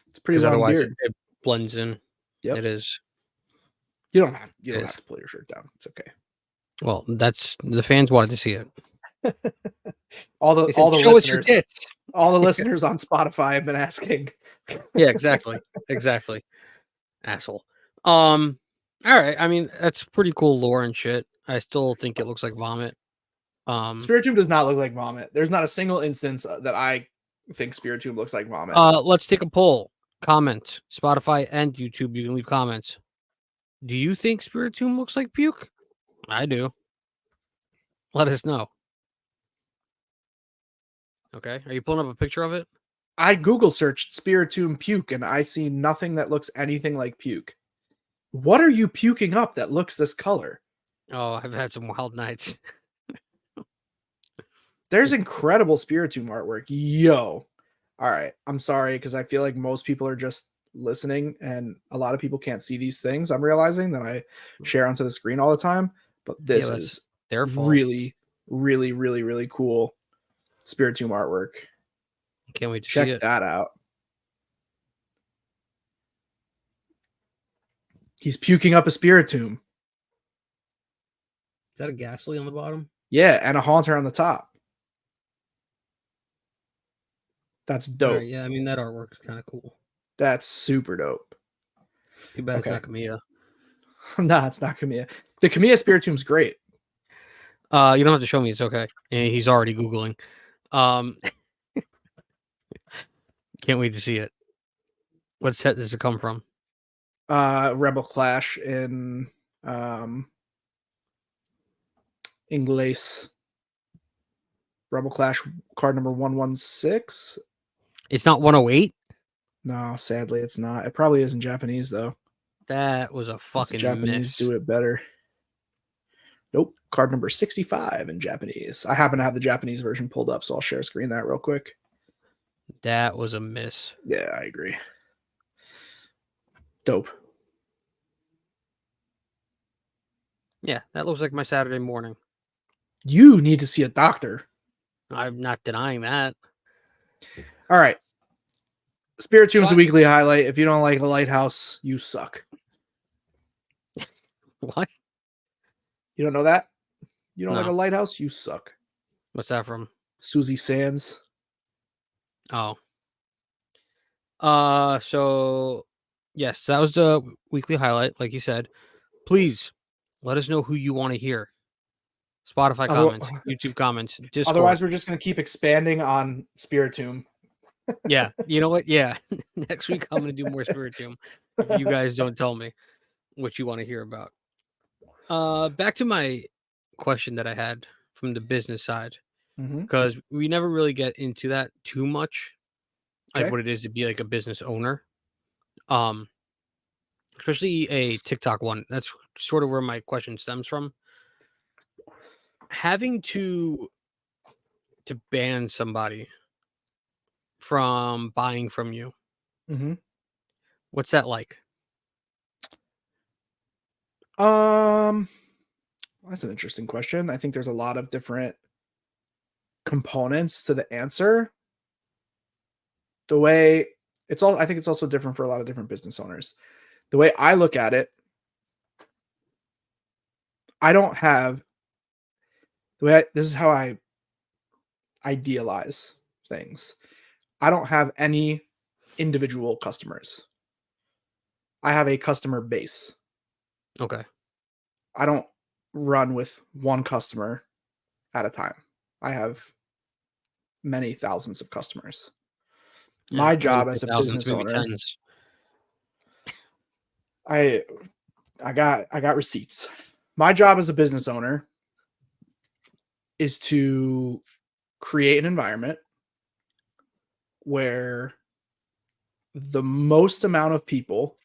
Speaker 2: It's a pretty long
Speaker 1: otherwise
Speaker 2: beard.
Speaker 1: It blends in.
Speaker 2: Yep.
Speaker 1: It is.
Speaker 2: You don't have to pull your shirt down. It's okay.
Speaker 1: Well, that's the fans wanted to see it.
Speaker 2: all the
Speaker 1: Show us your tits.
Speaker 2: All the listeners on Spotify have been asking.
Speaker 1: Yeah, exactly. Exactly. Asshole. All right. I mean, that's pretty cool lore and shit. I still think it looks like vomit.
Speaker 2: Spiritomb does not look like vomit. There's not a single instance that I think Spiritomb looks like vomit.
Speaker 1: Let's take a poll. Comment. Spotify and YouTube. You can leave comments. Do you think Spiritomb looks like puke? I do. Let us know. Okay. Are you pulling up a picture of it?
Speaker 2: I Google searched Spiritomb puke and I see nothing that looks anything like puke. What are you puking up that looks this color?
Speaker 1: Oh, I've had some wild nights.
Speaker 2: There's incredible Spiritomb artwork. Yo. All right. I'm sorry because I feel like most people are just listening and a lot of people can't see these things. I'm realizing that I share onto the screen all the time, but this is
Speaker 1: their fault.
Speaker 2: Really, really, really, really cool Spiritomb artwork.
Speaker 1: Can't wait to
Speaker 2: check
Speaker 1: see it.
Speaker 2: that out. He's puking up a Spiritomb.
Speaker 1: Is that a Ghastly on the bottom?
Speaker 2: Yeah, and a Haunter on the top. That's dope.
Speaker 1: Right, yeah, I mean, that artwork is kind of cool.
Speaker 2: That's super dope.
Speaker 1: Too bad it's not Kamiya.
Speaker 2: Nah, it's not Kamiya. The Kamiya Spiritomb's great.
Speaker 1: You don't have to show me. It's okay. And he's already Googling. Can't wait to see it. What set does it come from?
Speaker 2: Rebel Clash in English. Rebel Clash card number 116.
Speaker 1: It's not 108?
Speaker 2: No, sadly it's not. It probably is in Japanese though.
Speaker 1: That was a fucking
Speaker 2: Japanese
Speaker 1: miss.
Speaker 2: Do it better. Nope. Card number 65 in Japanese. I happen to have the Japanese version pulled up, so I'll share screen that real quick.
Speaker 1: That was a miss.
Speaker 2: Yeah, I agree. Dope.
Speaker 1: Yeah, that looks like my Saturday morning.
Speaker 2: You need to see a doctor.
Speaker 1: I'm not denying that.
Speaker 2: All right. Spiritomb's a weekly highlight. If you don't like a lighthouse, you suck.
Speaker 1: What?
Speaker 2: You don't know that? You don't like a lighthouse? You suck.
Speaker 1: What's that from?
Speaker 2: Susie Sands.
Speaker 1: Oh. So yes, that was the weekly highlight, like you said. Please let us know who you want to hear. Spotify comments, YouTube comments, Discord.
Speaker 2: Otherwise, we're just going to keep expanding on Spiritomb.
Speaker 1: Yeah, you know what? Yeah, next week I'm going to do more Spiritomb if you guys don't tell me what you want to hear about. Back to my question that I had from the business side, because we never really get into that too much, like what it is to be like a business owner. Especially a TikTok one. That's sort of where my question stems from. Having to ban somebody from buying from you. What's that like?
Speaker 2: That's an interesting question. I think there's a lot of different components to the answer. The way I think it's also different for a lot of different business owners. The way I look at it, I don't have this is how I idealize things. I don't have any individual customers. I have a customer base.
Speaker 1: Okay.
Speaker 2: I don't run with one customer at a time. I have many thousands of customers.
Speaker 1: Yeah,
Speaker 2: My
Speaker 1: I wouldn't
Speaker 2: job
Speaker 1: say
Speaker 2: as a
Speaker 1: thousands,
Speaker 2: business
Speaker 1: maybe
Speaker 2: owner,
Speaker 1: tens.
Speaker 2: I I got receipts. My job as a business owner is to create an environment where the most amount of people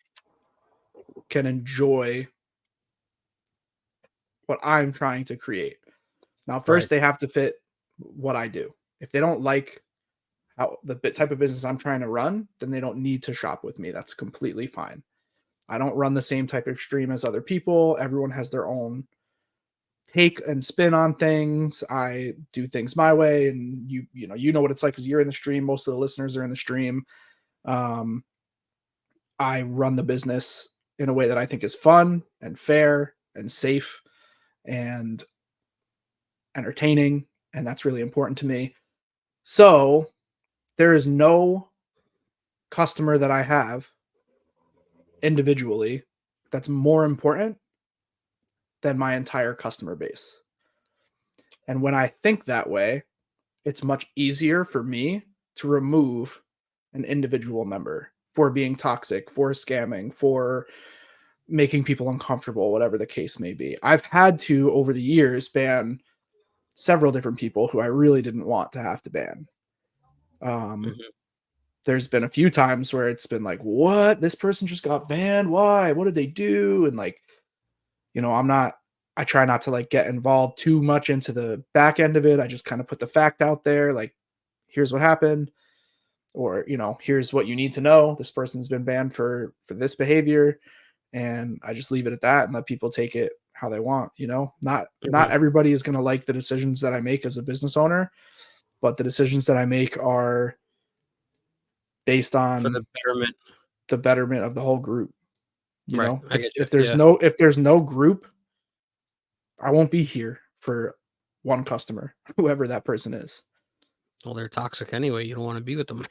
Speaker 2: can enjoy what I'm trying to create. Now,
Speaker 1: Right.
Speaker 2: first they have to fit what I do. If they don't like how the type of business I'm trying to run, then they don't need to shop with me. That's completely fine. I don't run the same type of stream as other people. Everyone has their own take and spin on things. I do things my way, and you know what it's like because you're in the stream. Most of the listeners are in the stream. Um, I run the business in a way that I think is fun and fair and safe and entertaining, and that's really important to me. So there is no customer that I have individually that's more important than my entire customer base. And when I think that way, it's much easier for me to remove an individual member for being toxic, for scamming, for making people uncomfortable, whatever the case may be. I've had to, over the years, ban several different people who I really didn't want to have to ban. Um,
Speaker 1: Mhm.
Speaker 2: there's been a few times where it's been like, what? This person just got banned? Why? What did they do? And like, I try not to like get involved too much into the back end of it. I just kind of put the fact out there, like, here's what happened, or here's what you need to know. This person's been banned for this behavior, and I just leave it at that and let people take it how they want. Not
Speaker 1: Mhm.
Speaker 2: everybody is going to like the decisions that I make as a business owner, but the decisions that I make are based
Speaker 1: For
Speaker 2: on
Speaker 1: the betterment.
Speaker 2: the betterment of the whole group.
Speaker 1: Right. I
Speaker 2: If
Speaker 1: get you.
Speaker 2: there's
Speaker 1: Yeah.
Speaker 2: no group, I won't be here for one customer, whoever that person is.
Speaker 1: Well, they're toxic anyway. You don't want to be with them.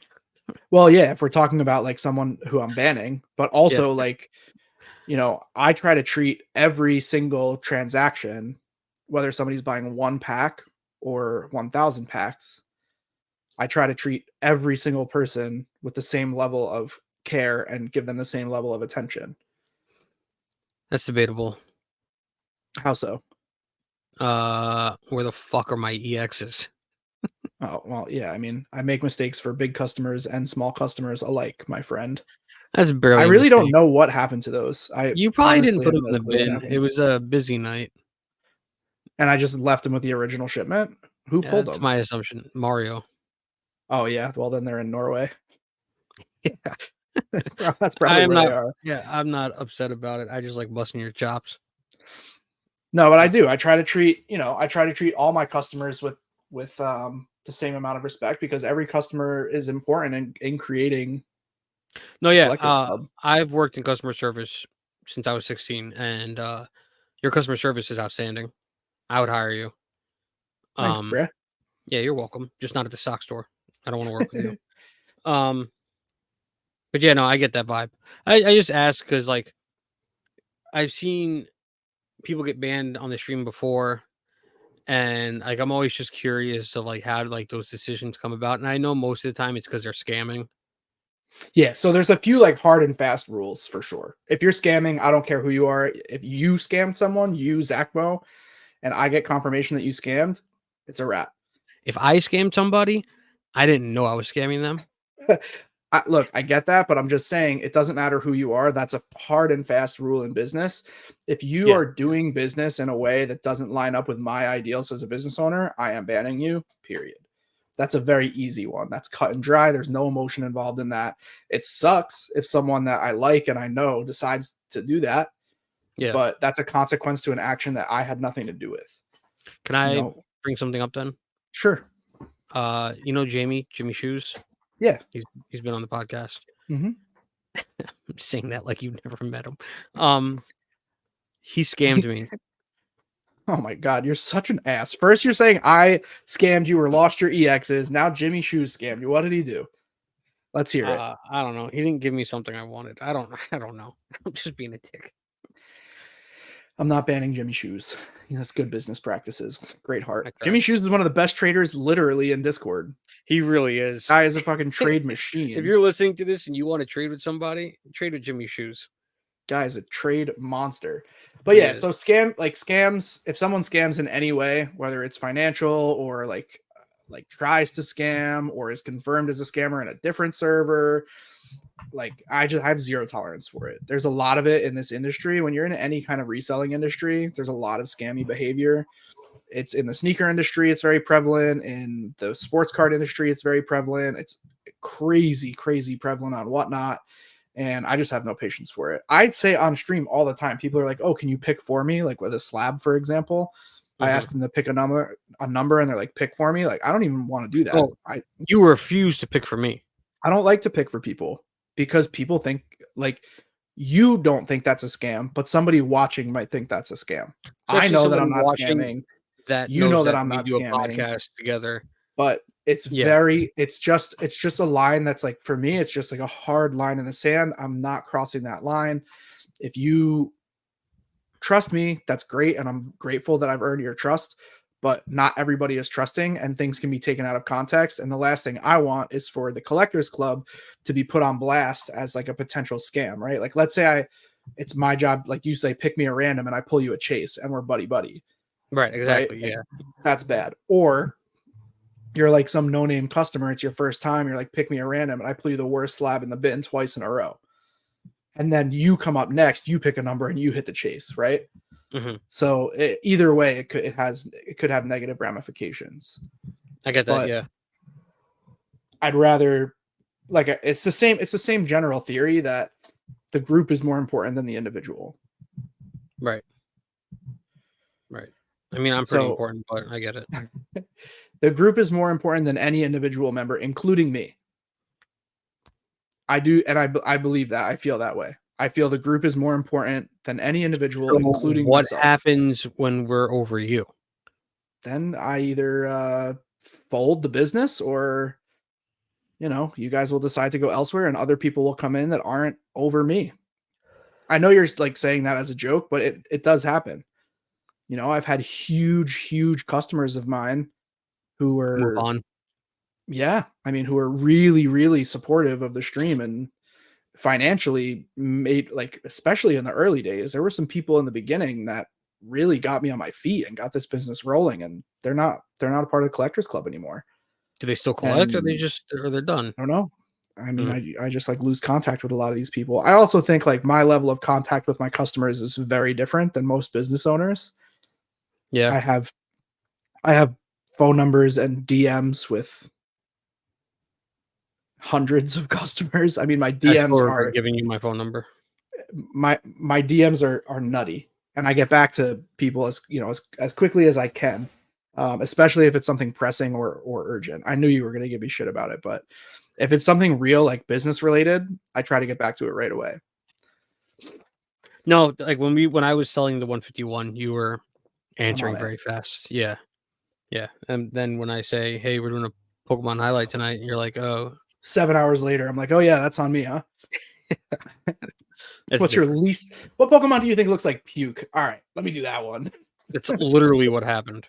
Speaker 2: Well, yeah, if we're talking about like someone who I'm banning, but
Speaker 1: Yeah.
Speaker 2: also like, I try to treat every single transaction, whether somebody's buying one pack or 1,000 packs, I try to treat every single person with the same level of care and give them the same level of attention.
Speaker 1: That's debatable.
Speaker 2: How so?
Speaker 1: Where the fuck are my EXs?
Speaker 2: Oh, well, yeah. I mean, I make mistakes for big customers and small customers alike, my friend.
Speaker 1: That's
Speaker 2: I
Speaker 1: barely a
Speaker 2: really don't
Speaker 1: mistake.
Speaker 2: know what happened to those. I
Speaker 1: You probably didn't
Speaker 2: honestly
Speaker 1: put
Speaker 2: have
Speaker 1: them in
Speaker 2: no
Speaker 1: the
Speaker 2: clue what
Speaker 1: bin. It
Speaker 2: happened.
Speaker 1: was a busy night.
Speaker 2: And I just left them with the original shipment. Who
Speaker 1: Yeah,
Speaker 2: pulled
Speaker 1: that's
Speaker 2: them?
Speaker 1: my assumption. Mario.
Speaker 2: Oh yeah, well then they're in Norway.
Speaker 1: Yeah.
Speaker 2: That's
Speaker 1: I
Speaker 2: probably
Speaker 1: am
Speaker 2: where they
Speaker 1: not.
Speaker 2: are.
Speaker 1: Yeah, I'm not upset about it. I just like busting your chops.
Speaker 2: No, but I
Speaker 1: That's
Speaker 2: do. I try to treat all my customers with the same amount of respect because every customer is important in creating
Speaker 1: no,
Speaker 2: a
Speaker 1: yeah.
Speaker 2: collector's club.
Speaker 1: I've worked in customer service since I was 16, and your customer service is outstanding. I would hire you.
Speaker 2: Thanks,
Speaker 1: Um,
Speaker 2: Bria.
Speaker 1: yeah, you're welcome. Just not at the sock store. I don't want to work with you. Um, but yeah, no, I get that vibe. I just ask because like I've seen people get banned on the stream before, and like I'm always just curious to like how like those decisions come about. And I know most of the time it's because they're scamming.
Speaker 2: Yeah, so there's a few like hard and fast rules for sure. If you're scamming, I don't care who you are. If you scammed someone, you Zack Mo, and I get confirmation that you scammed, it's a wrap.
Speaker 1: If I scammed somebody, I didn't know I was scamming them.
Speaker 2: Look, I get that, but I'm just saying it doesn't matter who you are. That's a hard and fast rule in business. If you
Speaker 1: Yeah,
Speaker 2: are doing business in a way that doesn't line up with my ideals as a business owner, I am banning you, period. That's a very easy one. That's cut and dry. There's no emotion involved in that. It sucks if someone that I like and I know decides to do that.
Speaker 1: Yeah.
Speaker 2: but that's a consequence to an action that I had nothing to do with.
Speaker 1: Can
Speaker 2: You
Speaker 1: I
Speaker 2: know,
Speaker 1: bring something up then?
Speaker 2: sure.
Speaker 1: Jimmy Shoes?
Speaker 2: Yeah.
Speaker 1: He's been on the podcast.
Speaker 2: Mm-hmm.
Speaker 1: I'm saying that like you've never met him. He scammed me.
Speaker 2: Oh my God, you're such an ass. First, you're saying I scammed you or lost your EXs. Now Jimmy Shoes scammed you. What did he do? Let's hear it.
Speaker 1: I don't know. He didn't give me something I wanted. I don't know. I'm just being a dick.
Speaker 2: I'm not banning Jimmy Shoes. He has good business practices. Great heart.
Speaker 1: Okay.
Speaker 2: Jimmy Shoes is one of the best traders literally in Discord.
Speaker 1: He really is.
Speaker 2: Guy is a fucking trade machine.
Speaker 1: If you're listening to this and you want to trade with somebody, trade with Jimmy Shoes.
Speaker 2: Guy is a trade monster. But yeah,
Speaker 1: He
Speaker 2: so scams, if someone scams in any way, whether it's financial or like tries to scam or is confirmed as a scammer in a different server, like I have zero tolerance for it. There's a lot of it in this industry. When you're in any kind of reselling industry, there's a lot of scammy behavior. It's in the sneaker industry, it's very prevalent. In the sports card industry, it's very prevalent. It's crazy prevalent on Whatnot. And I just have no patience for it. I'd say on stream all the time, people are like, "Oh, can you pick for me?" Like with a slab, for example. I ask them to pick a number, and they're like, "Pick for me." Like, I don't even want to do that.
Speaker 1: Oh, you refuse to pick for me.
Speaker 2: I don't like to pick for people because people think like you don't think that's a scam, but somebody watching might think that's a scam.
Speaker 1: Especially
Speaker 2: I know that I'm
Speaker 1: someone
Speaker 2: not
Speaker 1: watching
Speaker 2: scamming.
Speaker 1: that
Speaker 2: You know
Speaker 1: knows
Speaker 2: that
Speaker 1: that
Speaker 2: I'm
Speaker 1: we
Speaker 2: not
Speaker 1: do a
Speaker 2: scamming.
Speaker 1: podcast together.
Speaker 2: But it's it's just a line that's like, for me, it's just like a hard line in the sand. I'm not crossing that line. If you trust me, that's great. And I'm grateful that I've earned your trust, but not everybody is trusting and things can be taken out of context. And the last thing I want is for the Collectors Club to be put on blast as like a potential scam, right? Like, let's say it's my job, like you say, pick me a random and I pull you a chase and we're buddy.
Speaker 1: Right, exactly.
Speaker 2: Right?
Speaker 1: Yeah.
Speaker 2: That's bad. Or you're like some no-name customer, it's your first time, you're like, pick me a random, and I pull you the worst slab in the bin twice in a row. And then you come up next, you pick a number and you hit the chase, right?
Speaker 1: Mm-hmm.
Speaker 2: So either way, it could have negative ramifications.
Speaker 1: I get that,
Speaker 2: But
Speaker 1: yeah.
Speaker 2: I'd rather it's the same general theory that the group is more important than the individual.
Speaker 1: Right. I mean, I'm pretty important, but I get it.
Speaker 2: The group is more important than any individual member, including me. I do, and I believe that. I feel that way. I feel the group is more important than any individual,
Speaker 1: So
Speaker 2: including
Speaker 1: what
Speaker 2: myself.
Speaker 1: happens when we're over you?
Speaker 2: Then I either fold the business or, you guys will decide to go elsewhere and other people will come in that aren't over me. I know you're like saying that as a joke, but it does happen. I've had huge customers of mine who were
Speaker 1: Move on.
Speaker 2: Yeah. I mean, who are really supportive of the stream and financially made, like, especially in the early days, there were some people in the beginning that really got me on my feet and got this business rolling, and they're not a part of the Collectors Club anymore.
Speaker 1: Do they still collect, or
Speaker 2: And
Speaker 1: they're done?
Speaker 2: I don't know. I mean, I just like lose contact with a lot of these people. I also think like my level of contact with my customers is very different than most business owners.
Speaker 1: Yeah.
Speaker 2: I have phone numbers and DMs with hundreds of customers. I mean, my DMs are
Speaker 1: giving you my phone number.
Speaker 2: my DMs are nutty, and I get back to people as quickly as I can, especially if it's something pressing or urgent. I knew you were going to give me shit about it, but if it's something real, like business related, I try to get back to it right away.
Speaker 1: No, like when I was selling the 151, you were answering very fast. Yeah. And then when I say, "Hey, we're doing a Pokemon highlight tonight," you're like, "Oh."
Speaker 2: 7 hours later, I'm like, "Oh yeah, that's on me, huh?"
Speaker 1: What
Speaker 2: Pokemon do you think looks like puke? All right, let me do that one.
Speaker 1: That's literally what happened.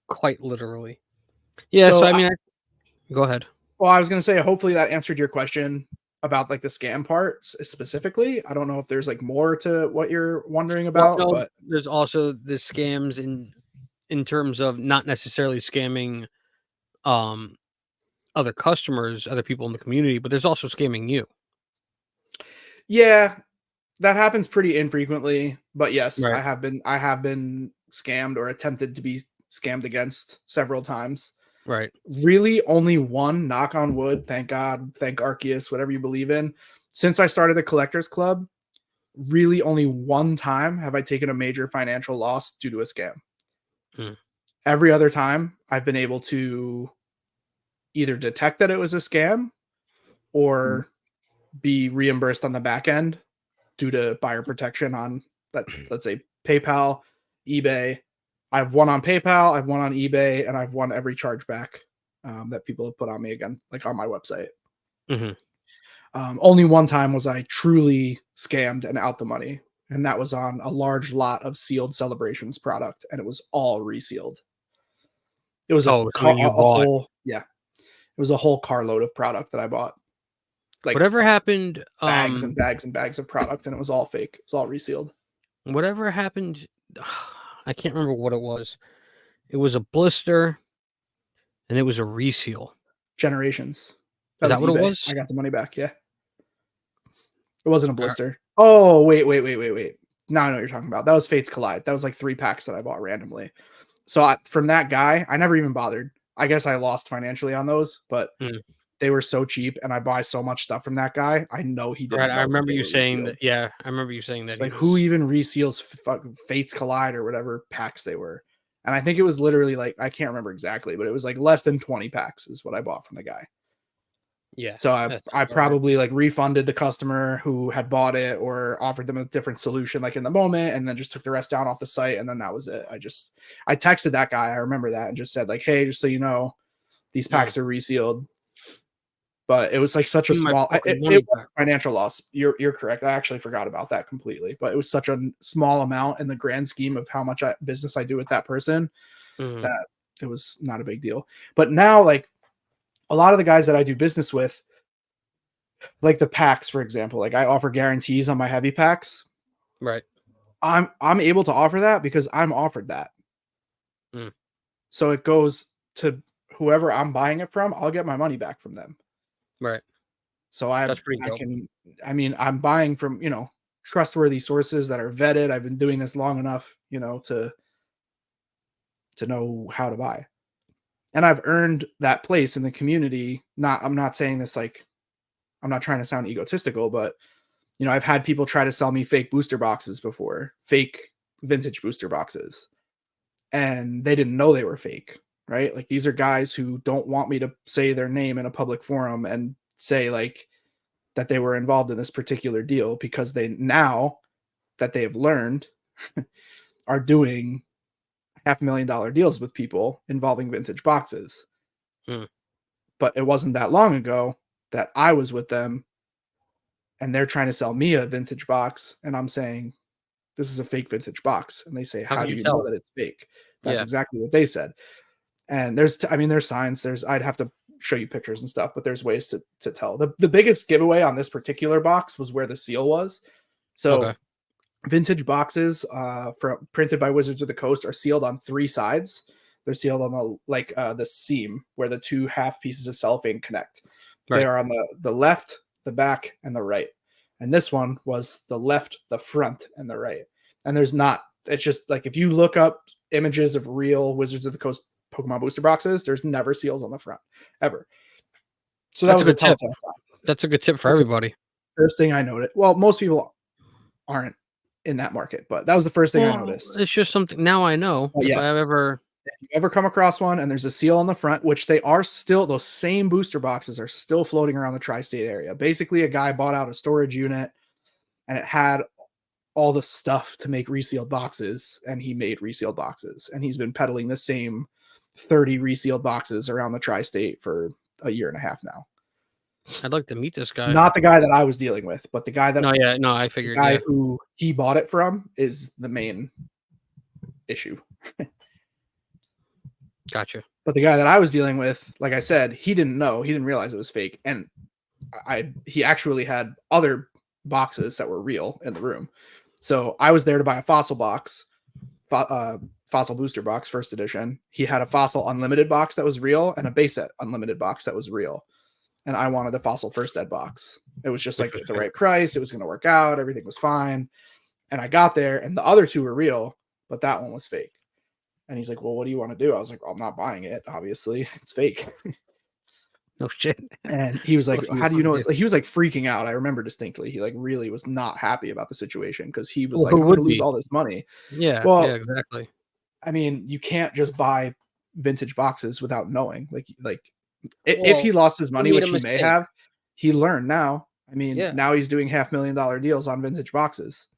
Speaker 1: Quite literally. Yeah. So I mean, go ahead.
Speaker 2: Well, I was going to say, hopefully that answered your question about like the scam parts specifically. I don't know if there's like more to what you're wondering about, but
Speaker 1: there's also the scams in terms of not necessarily scamming other customers, other people in the community, but there's also scamming you.
Speaker 2: Yeah, that happens pretty infrequently, but yes,
Speaker 1: Right.
Speaker 2: I have been scammed or attempted to be scammed against several times.
Speaker 1: Right.
Speaker 2: Really only one, knock on wood, thank God, thank Arceus, whatever you believe in. Since I started the Collectors Club, really only one time have I taken a major financial loss due to a scam. Every other time I've been able to either detect that it was a scam or be reimbursed on the back end due to buyer protection on that, let's say PayPal, eBay. I've won on PayPal, I've won on eBay, and I've won every chargeback that people have put on me again, like on my website. Only one time was I truly scammed and out the money, and that was on a large lot of sealed Celebrations product, and it was all resealed. It was a whole, yeah, it was a whole carload of product that I bought. Like
Speaker 1: whatever happened,
Speaker 2: bags and bags and bags of product, and it was all fake. It was all resealed.
Speaker 1: Whatever happened, I can't remember what it was. It was a blister, and it was a reseal.
Speaker 2: Generations.
Speaker 1: Is that what
Speaker 2: eBay.
Speaker 1: it was?
Speaker 2: I got the money back. Yeah, it wasn't a blister. Oh wait. Now I know what you're talking about. That was Fates Collide. That was like 3 packs that I bought randomly. So from that guy, I never even bothered. I guess I lost financially on those, but they were so cheap, and I buy so much stuff from that guy. I know he didn't.
Speaker 1: Right,
Speaker 2: know
Speaker 1: I remember you saying
Speaker 2: resealed.
Speaker 1: that. Yeah, I remember you saying that.
Speaker 2: It's like, who even reseals Fates Collide or whatever packs they were? And I think it was literally like, I can't remember exactly, but it was like less than 20 packs is what I bought from the guy.
Speaker 1: Yeah.
Speaker 2: So I probably like refunded the customer who had bought it or offered them a different solution like in the moment, and then just took the rest down off the site, and then that was it. I texted that guy, I remember that, and just said like, hey, just so you know, these packs are resealed. But it was like such a small it was a financial loss. You're correct. I actually forgot about that completely. But it was such a small amount in the grand scheme of how much business I do with that person that it was not a big deal. But now, like a lot of the guys that I do business with, like the packs, for example, like I offer guarantees on my heavy packs.
Speaker 1: Right.
Speaker 2: I'm able to offer that because I'm offered that. So it goes to whoever I'm buying it from. I'll get my money back from them.
Speaker 1: Right.
Speaker 2: So I'm buying from, trustworthy sources that are vetted. I've been doing this long enough, to know how to buy. And I've earned that place in the community. I'm not saying this like, I'm not trying to sound egotistical, but I've had people try to sell me fake booster boxes before, fake vintage booster boxes, and they didn't know they were fake, right? Like these are guys who don't want me to say their name in a public forum and say like that they were involved in this particular deal, because they, now that they have learned, are doing $500,000 deals with people involving vintage boxes. But it wasn't that long ago that I was with them and they're trying to sell me a vintage box, and I'm saying this is a fake vintage box, and they say, how do you know that it's fake? That's exactly what they said. And there's signs, I'd have to show you pictures and stuff, but there's ways to tell. The biggest giveaway on this particular box was where the seal was. So vintage boxes printed by Wizards of the Coast are sealed on 3 sides. They're sealed on the seam where the 2 half pieces of cellophane connect. They are on the left, the back, and the right. And this one was the left, the front, and the right. And it's just like, if you look up images of real Wizards of the Coast Pokemon booster boxes, there's never seals on the front ever. So that was a tip.
Speaker 1: That's a good tip for everybody.
Speaker 2: First thing I noticed. Well, most people aren't in that market, but that was the first thing I noticed.
Speaker 1: It's just something now I know. If
Speaker 2: you ever come across one and there's a seal on the front, which they are still, those same booster boxes are still floating around the tri-state area. Basically, a guy bought out a storage unit and it had all the stuff to make resealed boxes, and he made resealed boxes, and he's been peddling the same 30 resealed boxes around the tri-state for a year and a half now.
Speaker 1: I'd like to meet this guy.
Speaker 2: Not the guy that I was dealing with, but the guy that
Speaker 1: I figured
Speaker 2: the guy who he bought it from is the main issue.
Speaker 1: Gotcha.
Speaker 2: But the guy that I was dealing with, like I said, he didn't realize it was fake, and he actually had other boxes that were real in the room. So I was there to buy a fossil box, fossil booster box, first edition. He had a fossil unlimited box that was real and a base set unlimited box that was real. And I wanted the fossil first ed box. It was just like the right price. It was going to work out. Everything was fine. And I got there and the other 2 were real, but that one was fake. And he's like, well, what do you want to do? I was like, well, I'm not buying it. Obviously it's fake.
Speaker 1: No shit.
Speaker 2: And he was like,
Speaker 1: Well, you
Speaker 2: how do you
Speaker 1: want
Speaker 2: know
Speaker 1: to
Speaker 2: it's like, he was like freaking out. I remember distinctly. He like really was not happy about the situation because he was
Speaker 1: Well,
Speaker 2: like,
Speaker 1: who
Speaker 2: I'm going to
Speaker 1: would
Speaker 2: lose
Speaker 1: be?
Speaker 2: all this money.
Speaker 1: Yeah, yeah,
Speaker 2: Well,
Speaker 1: exactly.
Speaker 2: I mean, you can't just buy vintage boxes without knowing. Like if he
Speaker 1: Well,
Speaker 2: lost his
Speaker 1: he
Speaker 2: money,
Speaker 1: made a
Speaker 2: which he may
Speaker 1: mistake.
Speaker 2: have, he learned now. I mean,
Speaker 1: Yeah,
Speaker 2: now he's doing $500,000 deals on vintage boxes.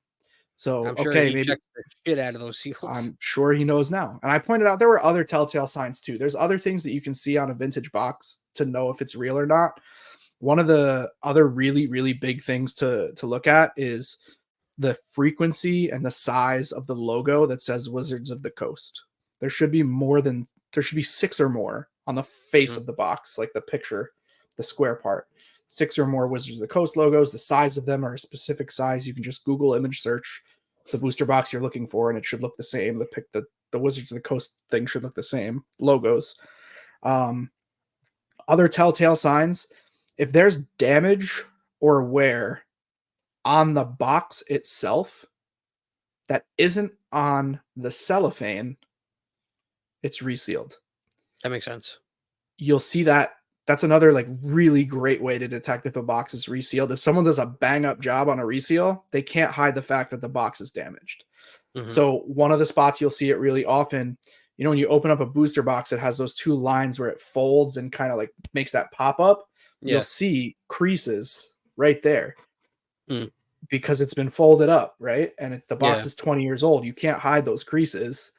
Speaker 2: So,
Speaker 1: I'm sure
Speaker 2: okay,
Speaker 1: he
Speaker 2: maybe
Speaker 1: checked the shit out of those seals.
Speaker 2: I'm sure he knows now. And I pointed out there were other telltale signs too. There's other things that you can see on a vintage box to know if it's real or not. One of the other really, really big things to look at is the frequency and the size of the logo that says Wizards of the Coast. There should be there should be 6 or more on the face
Speaker 1: Mhm.
Speaker 2: of the box, like the picture, the square part. 6 or more Wizards of the Coast logos. The size of them are a specific size. You can just Google image search the booster box you're looking for, and it should look the same. The Wizards of the Coast thing should look the same. Logos. Um, Other telltale signs, if there's damage or wear on the box itself that isn't on the cellophane, it's resealed.
Speaker 1: That makes sense.
Speaker 2: You'll see that. That's another like really great way to detect if a box is resealed. If someone does a bang up job on a reseal, they can't hide the fact that the box is damaged.
Speaker 1: Mhm.
Speaker 2: So one of the spots you'll see it really often, when you open up a booster box, it has those 2 lines where it folds and kind of like makes that pop up. You'll
Speaker 1: Yeah.
Speaker 2: see creases right there
Speaker 1: Mm.
Speaker 2: because it's been folded up, right? And the box
Speaker 1: Yeah.
Speaker 2: is 20 years old. You can't hide those creases.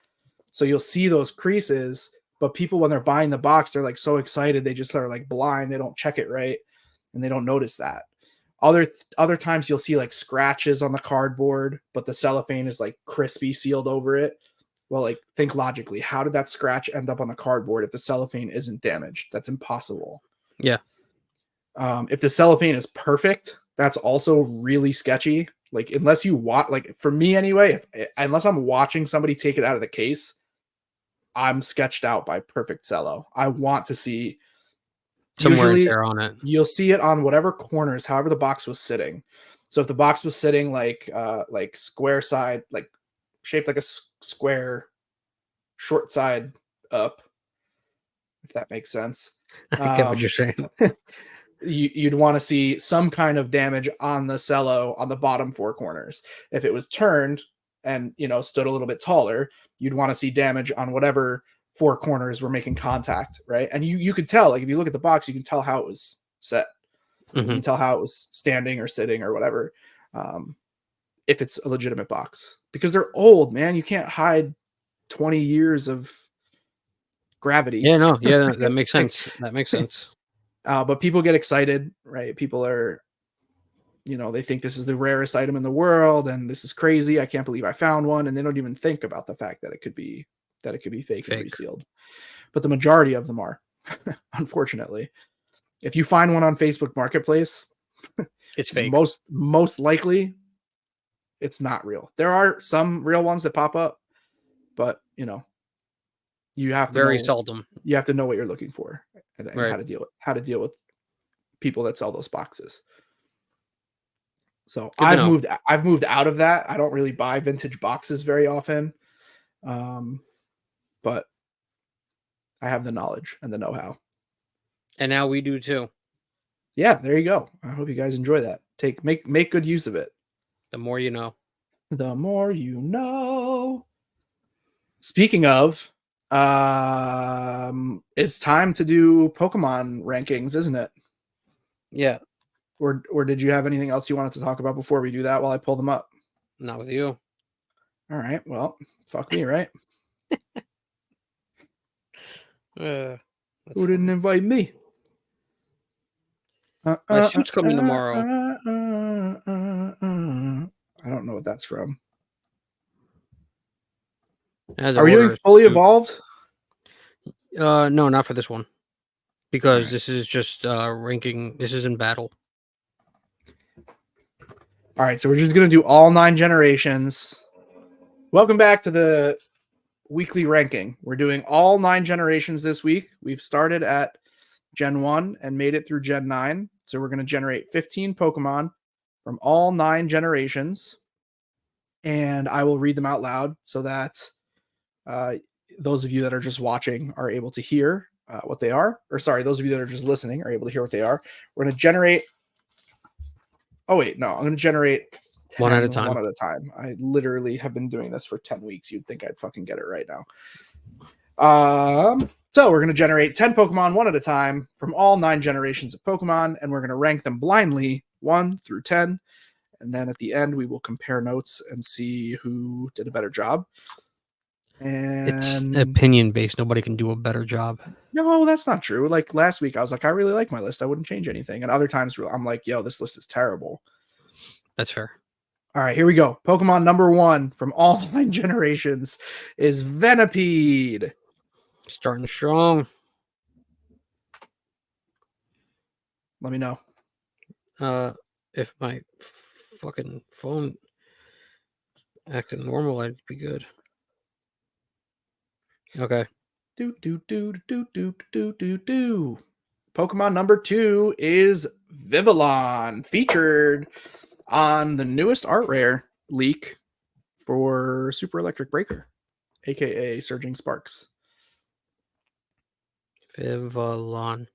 Speaker 2: So you'll see those creases, but people, when they're buying the box, they're like so excited. They just are like blind. They don't check it right. And they don't notice that. Other times you'll see like scratches on the cardboard, but the cellophane is like crispy sealed over it. Well, like think logically, how did that scratch end up on the cardboard if the cellophane isn't damaged? That's impossible.
Speaker 1: Yeah.
Speaker 2: If the cellophane is perfect, that's also really sketchy. Like unless you watch, like for me anyway, unless I'm watching somebody take it out of the case, I'm sketched out by perfect cello. I want to see.
Speaker 1: Some wear and
Speaker 2: Usually,
Speaker 1: tear on it.
Speaker 2: you'll see it on whatever corners, however the box was sitting. So if the box was sitting like square side, like shaped like a square, short side up, if that makes sense.
Speaker 1: I get what you're saying.
Speaker 2: You'd want to see some kind of damage on the cello on the bottom 4 corners. If it was turned and stood a little bit taller, you'd want to see damage on whatever 4 corners were making contact, right? And you could tell, like if you look at the box, you can tell how it was set. You
Speaker 1: Mhm.
Speaker 2: can tell how it was standing or sitting or whatever. If it's a legitimate box, because they're old, man. You can't hide 20 years of gravity.
Speaker 1: Yeah, no, yeah, that makes sense. That makes sense.
Speaker 2: But people get excited, right? People are, they think this is the rarest item in the world and this is crazy. I can't believe I found one. And they don't even think about the fact that it could be fake and
Speaker 1: Fake.
Speaker 2: resealed. But the majority of them are, unfortunately. If you find one on Facebook Marketplace,
Speaker 1: It's fake.
Speaker 2: most likely it's not real. There are some real ones that pop up, but you have to
Speaker 1: Very
Speaker 2: know
Speaker 1: seldom.
Speaker 2: what you're looking for and
Speaker 1: Right.
Speaker 2: how to deal with people that sell those boxes. So
Speaker 1: Good to know.
Speaker 2: I've moved out of that. I don't really buy vintage boxes very often. But I have the knowledge and the know-how.
Speaker 1: And now we do too.
Speaker 2: Yeah, there you go. I hope you guys enjoy that. Make good use of it.
Speaker 1: The more you know.
Speaker 2: The more you know. Speaking of, it's time to do Pokemon rankings, isn't it?
Speaker 1: Yeah.
Speaker 2: Or did you have anything else you wanted to talk about before we do that while I pull them up?
Speaker 1: Not with you.
Speaker 2: All right. Well, fuck me, right?
Speaker 1: Who
Speaker 2: Who didn't invite me?
Speaker 1: My suit's coming tomorrow.
Speaker 2: I don't know what that's from.
Speaker 1: Are
Speaker 2: we doing fully evolved?
Speaker 1: No, not for this one. Because
Speaker 2: right.
Speaker 1: This is just ranking. This is in battle.
Speaker 2: All right, so we're just going to do all 9 generations. Welcome back to the weekly ranking. We're doing all 9 generations this week. We've started at Gen 1 and made it through Gen 9. So we're going to generate 15 Pokemon from all 9 generations. And I will read them out loud so that those of you that are just watching are able to hear. what they are. Or sorry, those of you that are just listening are able to hear what they are. We're going to generate. Oh, wait, no, I'm going to generate 10
Speaker 1: One at a time.
Speaker 2: One at a time. I literally have been doing this for 10 weeks. You'd think I'd fucking get it right now. So we're going to generate 10 Pokemon one at a time from all 9 generations of Pokemon, and we're going to rank them blindly 1 through 10. And then at the end, we will compare notes and see who did a better job. And
Speaker 1: It's opinion based. Nobody can do a better job.
Speaker 2: no, that's not true. Like last week, I was like, I really like my list. I wouldn't change anything. And other times, I'm like, yo, this list is terrible.
Speaker 1: That's fair.
Speaker 2: All right, here we go. Pokemon number 1 from all 9 generations is Venipede.
Speaker 1: Starting strong.
Speaker 2: Let me know.
Speaker 1: If my fucking phone acted normal, I'd be good. Okay.
Speaker 2: Pokemon number 2 is Vivillon, featured on the newest art rare leak for Super Electric Breaker, aka Surging Sparks.
Speaker 1: Vivillon.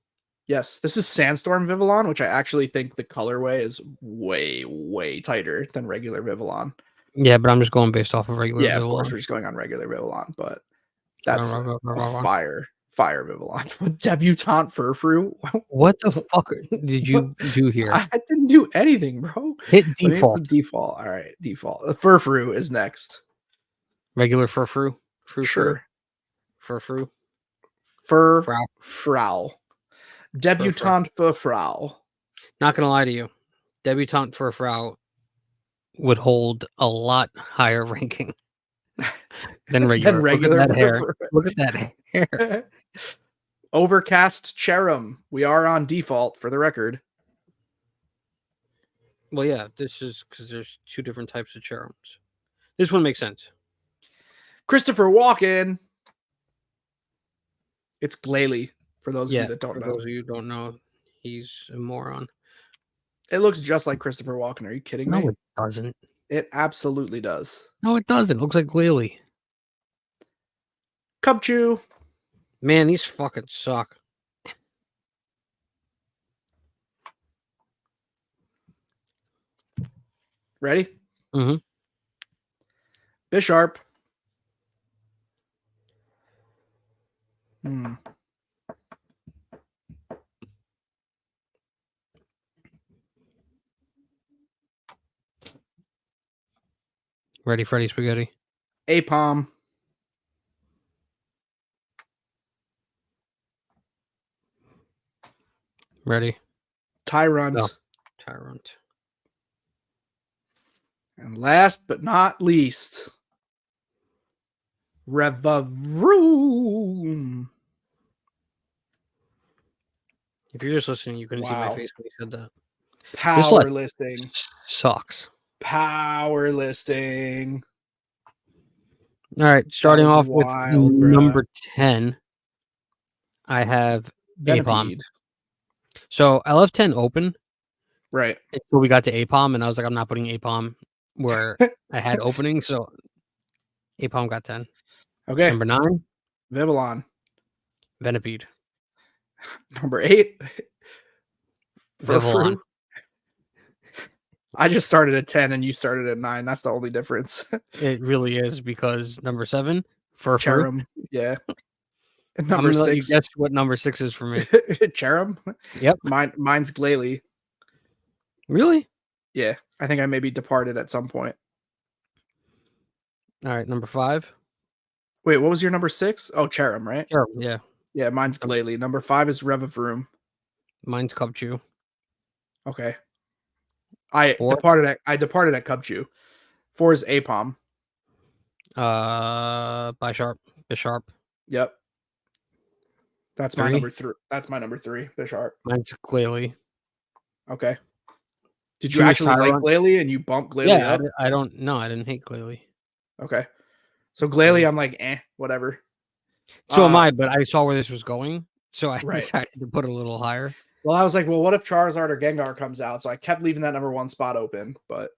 Speaker 2: Yes, this is Sandstorm Vivillon, which I actually think the colorway is way, way tighter than regular Vivillon.
Speaker 1: Yeah, but I'm just going based off of regular Vivillon.
Speaker 2: Of course, we're just going on regular Vivillon, but that's a fire Vivillon. Debutante Furfrou.
Speaker 1: What the fuck did you do here?
Speaker 2: I didn't do anything, bro.
Speaker 1: Hit default.
Speaker 2: Default. All right, default. Furfrou is next.
Speaker 1: Regular Furfrou?
Speaker 2: Sure.
Speaker 1: Furfrou?
Speaker 2: Furfrou. Debutante Furfrou.
Speaker 1: Not gonna lie to you. Debutante Furfrou would hold a lot higher ranking than regular. Look at that hair. Look at that hair.
Speaker 2: Overcast Cherum. We are on default for the record.
Speaker 1: Well, yeah, this is because there's 2 different types of Cherums. This one makes sense.
Speaker 2: Christopher Walken. It's Glalie, for those of you that don't know.
Speaker 1: For those of you who don't know, he's a moron.
Speaker 2: It looks just like Christopher Walken. Are you kidding me?
Speaker 1: No, it doesn't.
Speaker 2: It absolutely does.
Speaker 1: No, it doesn't. It looks like Glalie.
Speaker 2: Cubchoo.
Speaker 1: Man, these fucking suck.
Speaker 2: Ready?
Speaker 1: Mm-hmm.
Speaker 2: Bisharp.
Speaker 1: Ready, Freddy Spaghetti.
Speaker 2: Apom.
Speaker 1: Ready.
Speaker 2: Tyrunt.
Speaker 1: No. Tyrunt.
Speaker 2: And last but not least, Revavroom.
Speaker 1: If you're just listening, you couldn't see my face when you said that.
Speaker 2: Power listing.
Speaker 1: Sucks.
Speaker 2: Power listing.
Speaker 1: All right, starting off with number 10, I have Apom. So I left 10 open.
Speaker 2: Right.
Speaker 1: Until we got to Apom, and I was like, I'm not putting Apom where I had opening, so Apom got 10.
Speaker 2: Okay.
Speaker 1: Number 9,
Speaker 2: Vivillon.
Speaker 1: Venipede.
Speaker 2: Number 8,
Speaker 1: Vivillon.
Speaker 2: I just started at 10 and you started at 9. That's the only difference.
Speaker 1: It really is, because number 7, Furfrou.
Speaker 2: Yeah. And
Speaker 1: number 6.
Speaker 2: Let
Speaker 1: you guess what number 6 is for me.
Speaker 2: Cherum?
Speaker 1: Yep.
Speaker 2: Mine's Glalie.
Speaker 1: Really?
Speaker 2: Yeah. I think I maybe departed at some point.
Speaker 1: All right, number 5.
Speaker 2: Wait, what was your number 6? Oh, Cherum, right?
Speaker 1: Cherum, yeah.
Speaker 2: Yeah, mine's Glalie. Number 5 is Revavroom.
Speaker 1: Mine's Cubchoo.
Speaker 2: Okay. I departed at Cubchoo. 4 is Apom.
Speaker 1: Bisharp.
Speaker 2: Yep. That's my number 3. That's my number 3, Bisharp.
Speaker 1: Mine's Glalie.
Speaker 2: Okay. Did you actually like Glalie and you bumped Glalie up?
Speaker 1: I don't know. I didn't hate Glalie.
Speaker 2: Okay. So Glalie, I'm like, whatever.
Speaker 1: So am I, but I saw where this was going, so I decided to put it a little higher.
Speaker 2: Well, I was like, well, what if Charizard or Gengar comes out? So I kept leaving that number 1 spot open, but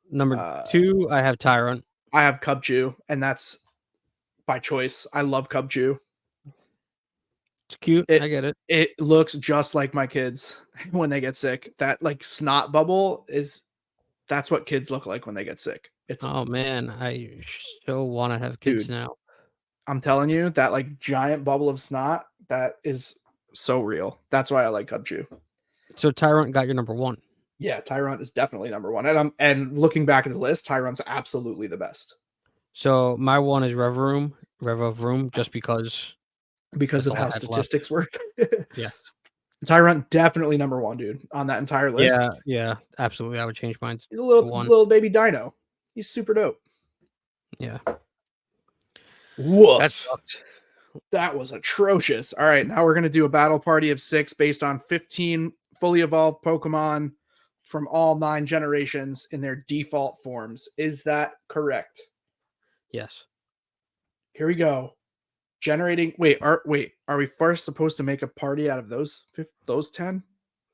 Speaker 1: number 2, I have Tyrunt.
Speaker 2: I have Cubchoo, and that's by choice. I love Cubchoo.
Speaker 1: It's cute.
Speaker 2: It
Speaker 1: I get it.
Speaker 2: it looks just like my kids when they get sick. That like snot bubble that's what kids look like when they get sick. It's
Speaker 1: Oh man, I so want to have kids
Speaker 2: dude,
Speaker 1: now.
Speaker 2: I'm telling you, that like giant bubble of snot, that is so real. That's why I like Cub Chew.
Speaker 1: So Tyrant got your number one.
Speaker 2: Yeah, Tyron is definitely number one. And looking back at the list, Tyron's absolutely the best
Speaker 1: So my one is Rev of Room, just because
Speaker 2: because
Speaker 1: that's
Speaker 2: of
Speaker 1: all I
Speaker 2: how
Speaker 1: had left.
Speaker 2: statistics work.
Speaker 1: Yes.
Speaker 2: Tyron definitely number one, dude, on that entire list.
Speaker 1: Yeah, absolutely. I would change mine
Speaker 2: He's a
Speaker 1: to
Speaker 2: little
Speaker 1: one.
Speaker 2: little baby dino. He's super dope.
Speaker 1: Yeah, that
Speaker 2: Woof.
Speaker 1: sucked.
Speaker 2: That was atrocious. All right, now we're going to do a battle party of 6 based on 15 fully evolved Pokemon from all 9 generations in their default forms. Is that correct?
Speaker 1: Yes.
Speaker 2: Here we go. Generating. Are we first supposed to make a party out of those 10?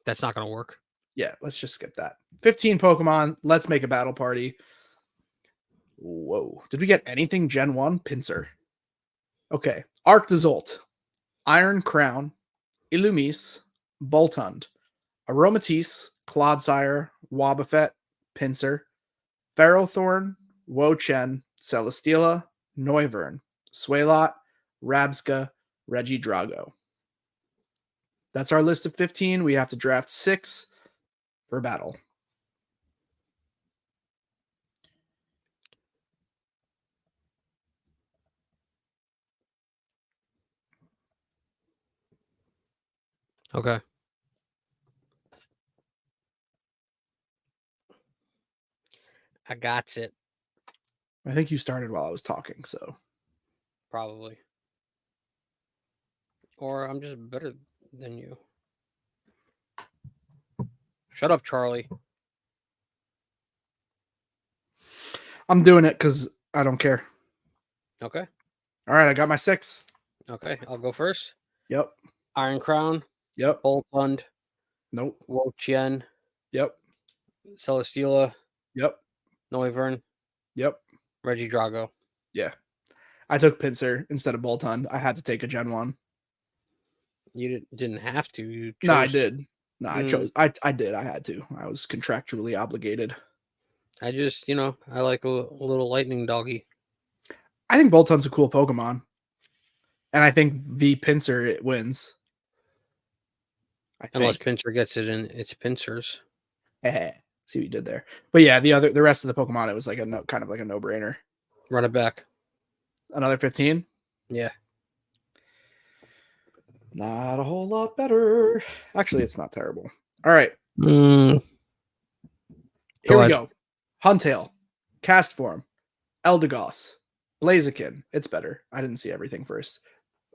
Speaker 1: That's not gonna work.
Speaker 2: Yeah, let's just skip that. 15 Pokemon. Let's make a battle party. Whoa. Did we get anything Gen 1? Pinsir. Okay. Arctozolt, Iron Crown, Illumise, Boltund, Aromatisse, Clodsire, Wobbuffet, Pinsir, Ferrothorn, Wochen, Celesteela, Noivern, Swalot, Rabska, Regidrago. That's our list of 15. We have to draft 6 for battle.
Speaker 1: Okay. I got it.
Speaker 2: I think you started while I was talking, so.
Speaker 1: Probably. Or I'm just better than you. Shut up, Charlie.
Speaker 2: I'm doing it because I don't care.
Speaker 1: Okay.
Speaker 2: All right, I got my 6.
Speaker 1: Okay. I'll go first.
Speaker 2: Yep.
Speaker 1: Iron Crown,
Speaker 2: Yep.
Speaker 1: Boltund,
Speaker 2: Nope.
Speaker 1: Wochen,
Speaker 2: Yep.
Speaker 1: Celesteela,
Speaker 2: Yep.
Speaker 1: Noivern,
Speaker 2: Yep.
Speaker 1: Regidrago.
Speaker 2: Yeah. I took Pinsir instead of Boltund. I had to take a Gen 1.
Speaker 1: You didn't have to. You chose.
Speaker 2: No, I did. No, I
Speaker 1: Mm.
Speaker 2: chose. I did. I had to. I was contractually obligated.
Speaker 1: I just, I like a little lightning doggy.
Speaker 2: I think Boltund's a cool Pokemon. And I think the Pinsir, it wins.
Speaker 1: Unless Pinsir gets it in its pincers.
Speaker 2: See what you did there. But yeah, the rest of the Pokemon, it was like kind of like a no-brainer.
Speaker 1: Run it back.
Speaker 2: Another 15?
Speaker 1: Yeah.
Speaker 2: Not a whole lot better. Actually, it's not terrible. All right.
Speaker 1: Here
Speaker 2: we go. Huntail, Castform, Eldegoss, Blaziken. It's better. I didn't see everything first.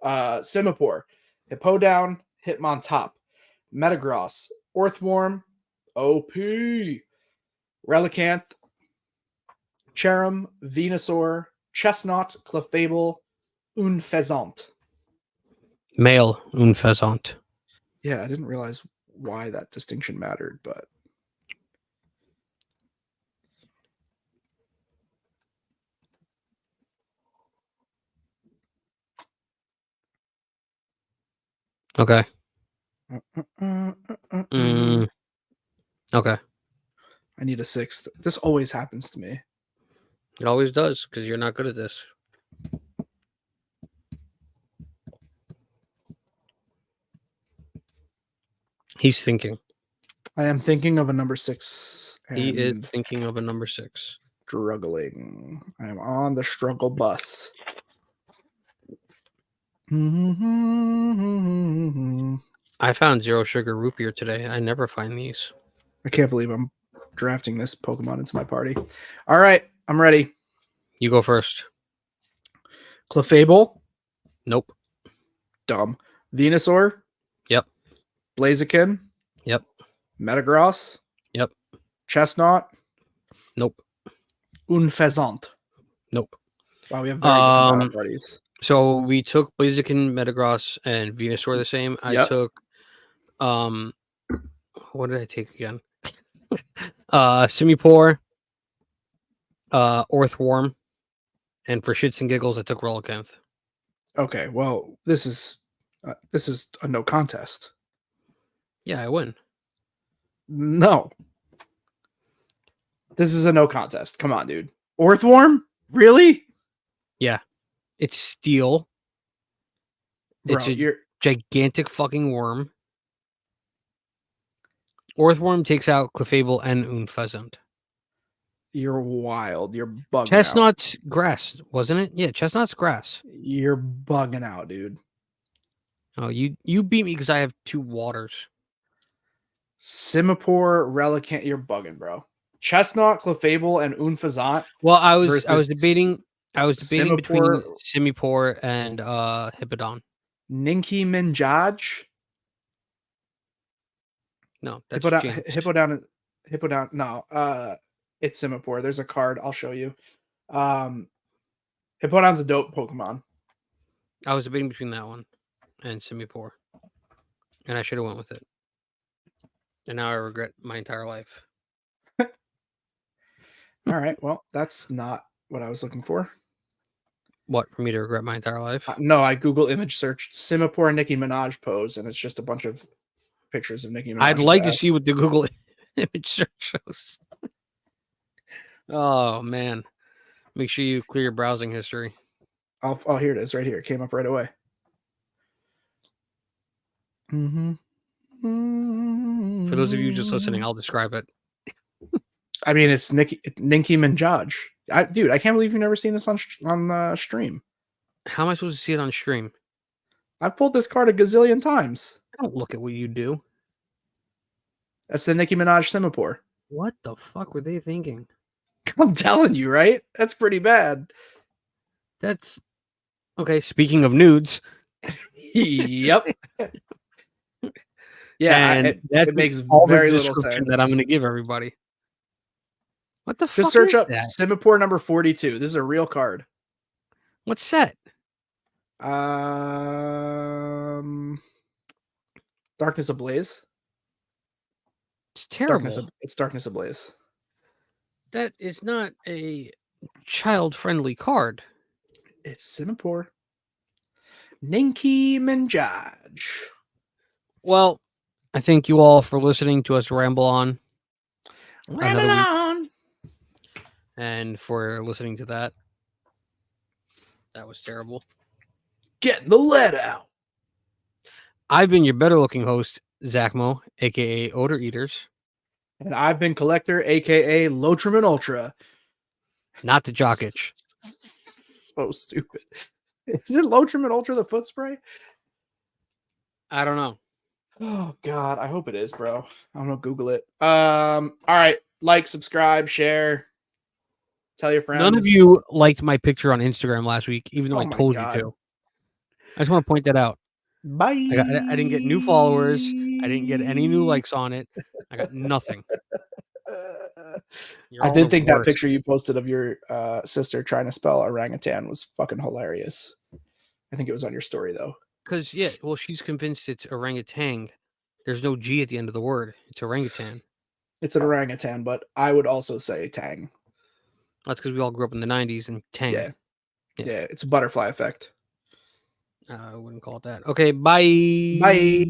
Speaker 2: Simipour, Hippowdon, Hitmontop, Metagross, Orthworm, OP, Relicanth, Cherim, Venusaur, Chestnut, Clefable, Unfezant.
Speaker 1: Male Unfezant.
Speaker 2: Yeah, I didn't realize why that distinction mattered, but
Speaker 1: Okay.
Speaker 2: Okay. I need a 6th. This always happens to me.
Speaker 1: It always does, because you're not good at this. He's thinking.
Speaker 2: I am thinking of a number 6.
Speaker 1: He is thinking of a number 6.
Speaker 2: Struggling. I am on the struggle bus.
Speaker 1: I found Zero Sugar Root Beer today. I never find these.
Speaker 2: I can't believe I'm drafting this Pokemon into my party. All right, I'm ready.
Speaker 1: You go first.
Speaker 2: Clefable.
Speaker 1: Nope.
Speaker 2: Dumb. Venusaur.
Speaker 1: Yep.
Speaker 2: Blaziken.
Speaker 1: Yep.
Speaker 2: Metagross.
Speaker 1: Yep.
Speaker 2: Chestnut.
Speaker 1: Nope.
Speaker 2: Unfezant.
Speaker 1: Nope.
Speaker 2: Wow, we have very different battle parties.
Speaker 1: So we took Blaziken, Metagross, and Venusaur the same. I took what did I take again? Simipour, Orthworm, and for shits and giggles I took Relicanth.
Speaker 2: Okay, well, this is This is a no contest.
Speaker 1: Yeah, I win.
Speaker 2: No. This is a no contest. Come on, dude. Orthworm? Really?
Speaker 1: Yeah, it's steel.
Speaker 2: Bro,
Speaker 1: It's a
Speaker 2: you're
Speaker 1: gigantic fucking worm. Orthworm takes out Clefable and Unpheasant.
Speaker 2: wild. You're bugging out.
Speaker 1: Chestnut's grass, wasn't it? Yeah, chestnut's grass.
Speaker 2: You're bugging out, dude.
Speaker 1: Oh, you beat me because I have 2 waters.
Speaker 2: Simipour, Relicanth. You're bugging, bro. Chestnut, Clefable, and Unfazant.
Speaker 1: Well, I was
Speaker 2: versus
Speaker 1: debating between
Speaker 2: Simipour,
Speaker 1: Simipour and Hippodon.
Speaker 2: Ninki Minjaj.
Speaker 1: No, that's changed.
Speaker 2: Hippodon. No, it's Simipour. There's a card. I'll show you. Hippodon's a dope Pokemon.
Speaker 1: I was debating between that one and Simipour, and I should have went with it. And now I regret my entire life.
Speaker 2: All right. Well, that's not what I was looking for.
Speaker 1: What, for me to regret my entire life?
Speaker 2: No, I Google image searched Simipour Nicki Minaj pose, and it's just a bunch of pictures of Nicki Minaj.
Speaker 1: I'd like to see what the Google image search shows. Oh man, make sure you clear your browsing history.
Speaker 2: Oh, here it is, right here. It came up right away.
Speaker 1: For those of you just listening, I'll describe it.
Speaker 2: I mean, it's Ninki Minjaj. Dude, I can't believe you've never seen this on stream.
Speaker 1: How am I supposed to see it on stream?
Speaker 2: I've pulled this card a gazillion times.
Speaker 1: I don't look at what you do.
Speaker 2: That's the Nicki Minaj Simipour.
Speaker 1: What the fuck were they thinking?
Speaker 2: I'm telling you, right? That's pretty bad.
Speaker 1: That's okay. Speaking of nudes,
Speaker 2: Yep. Yeah,
Speaker 1: and
Speaker 2: it makes
Speaker 1: all
Speaker 2: very
Speaker 1: the
Speaker 2: little
Speaker 1: description
Speaker 2: sense.
Speaker 1: that I'm going to give everybody. What the fuck?
Speaker 2: Just search
Speaker 1: is
Speaker 2: up
Speaker 1: that?
Speaker 2: Simipour number 42. This is a real card.
Speaker 1: What set?
Speaker 2: Darkness Ablaze.
Speaker 1: It's terrible.
Speaker 2: It's Darkness Ablaze.
Speaker 1: That is not a child-friendly card.
Speaker 2: It's Simipour. Ninki Minjaj.
Speaker 1: Well, I thank you all for listening to us ramble on.
Speaker 2: Ramble on.
Speaker 1: And for listening to that. That was terrible.
Speaker 2: Getting the lead out.
Speaker 1: I've been your better looking host, Zack Mo, aka Odor Eaters.
Speaker 2: And I've been Collector, aka Lotrimin Ultra.
Speaker 1: Not the jock itch.
Speaker 2: So stupid. Is it Lotrimin Ultra the foot spray?
Speaker 1: I don't know.
Speaker 2: Oh god, I hope it is, bro. I'm gonna Google it. All right. Like, subscribe, share, tell your friends.
Speaker 1: None of you liked my picture on Instagram last week, even though I told you to. I just want to point that out.
Speaker 2: Bye.
Speaker 1: I didn't get new followers. I didn't get any new likes on it. I got nothing.
Speaker 2: I did think that picture you posted of your sister trying to spell orangutan was fucking hilarious. I think it was on your story though.
Speaker 1: Because well, she's convinced it's orangutan. There's no G at the end of the word. It's orangutan.
Speaker 2: It's an orangutan, but I would also say tang.
Speaker 1: That's because we all grew up in the 90s and tang.
Speaker 2: Yeah, it's a butterfly effect.
Speaker 1: I wouldn't call it that. Okay, bye.
Speaker 2: Bye.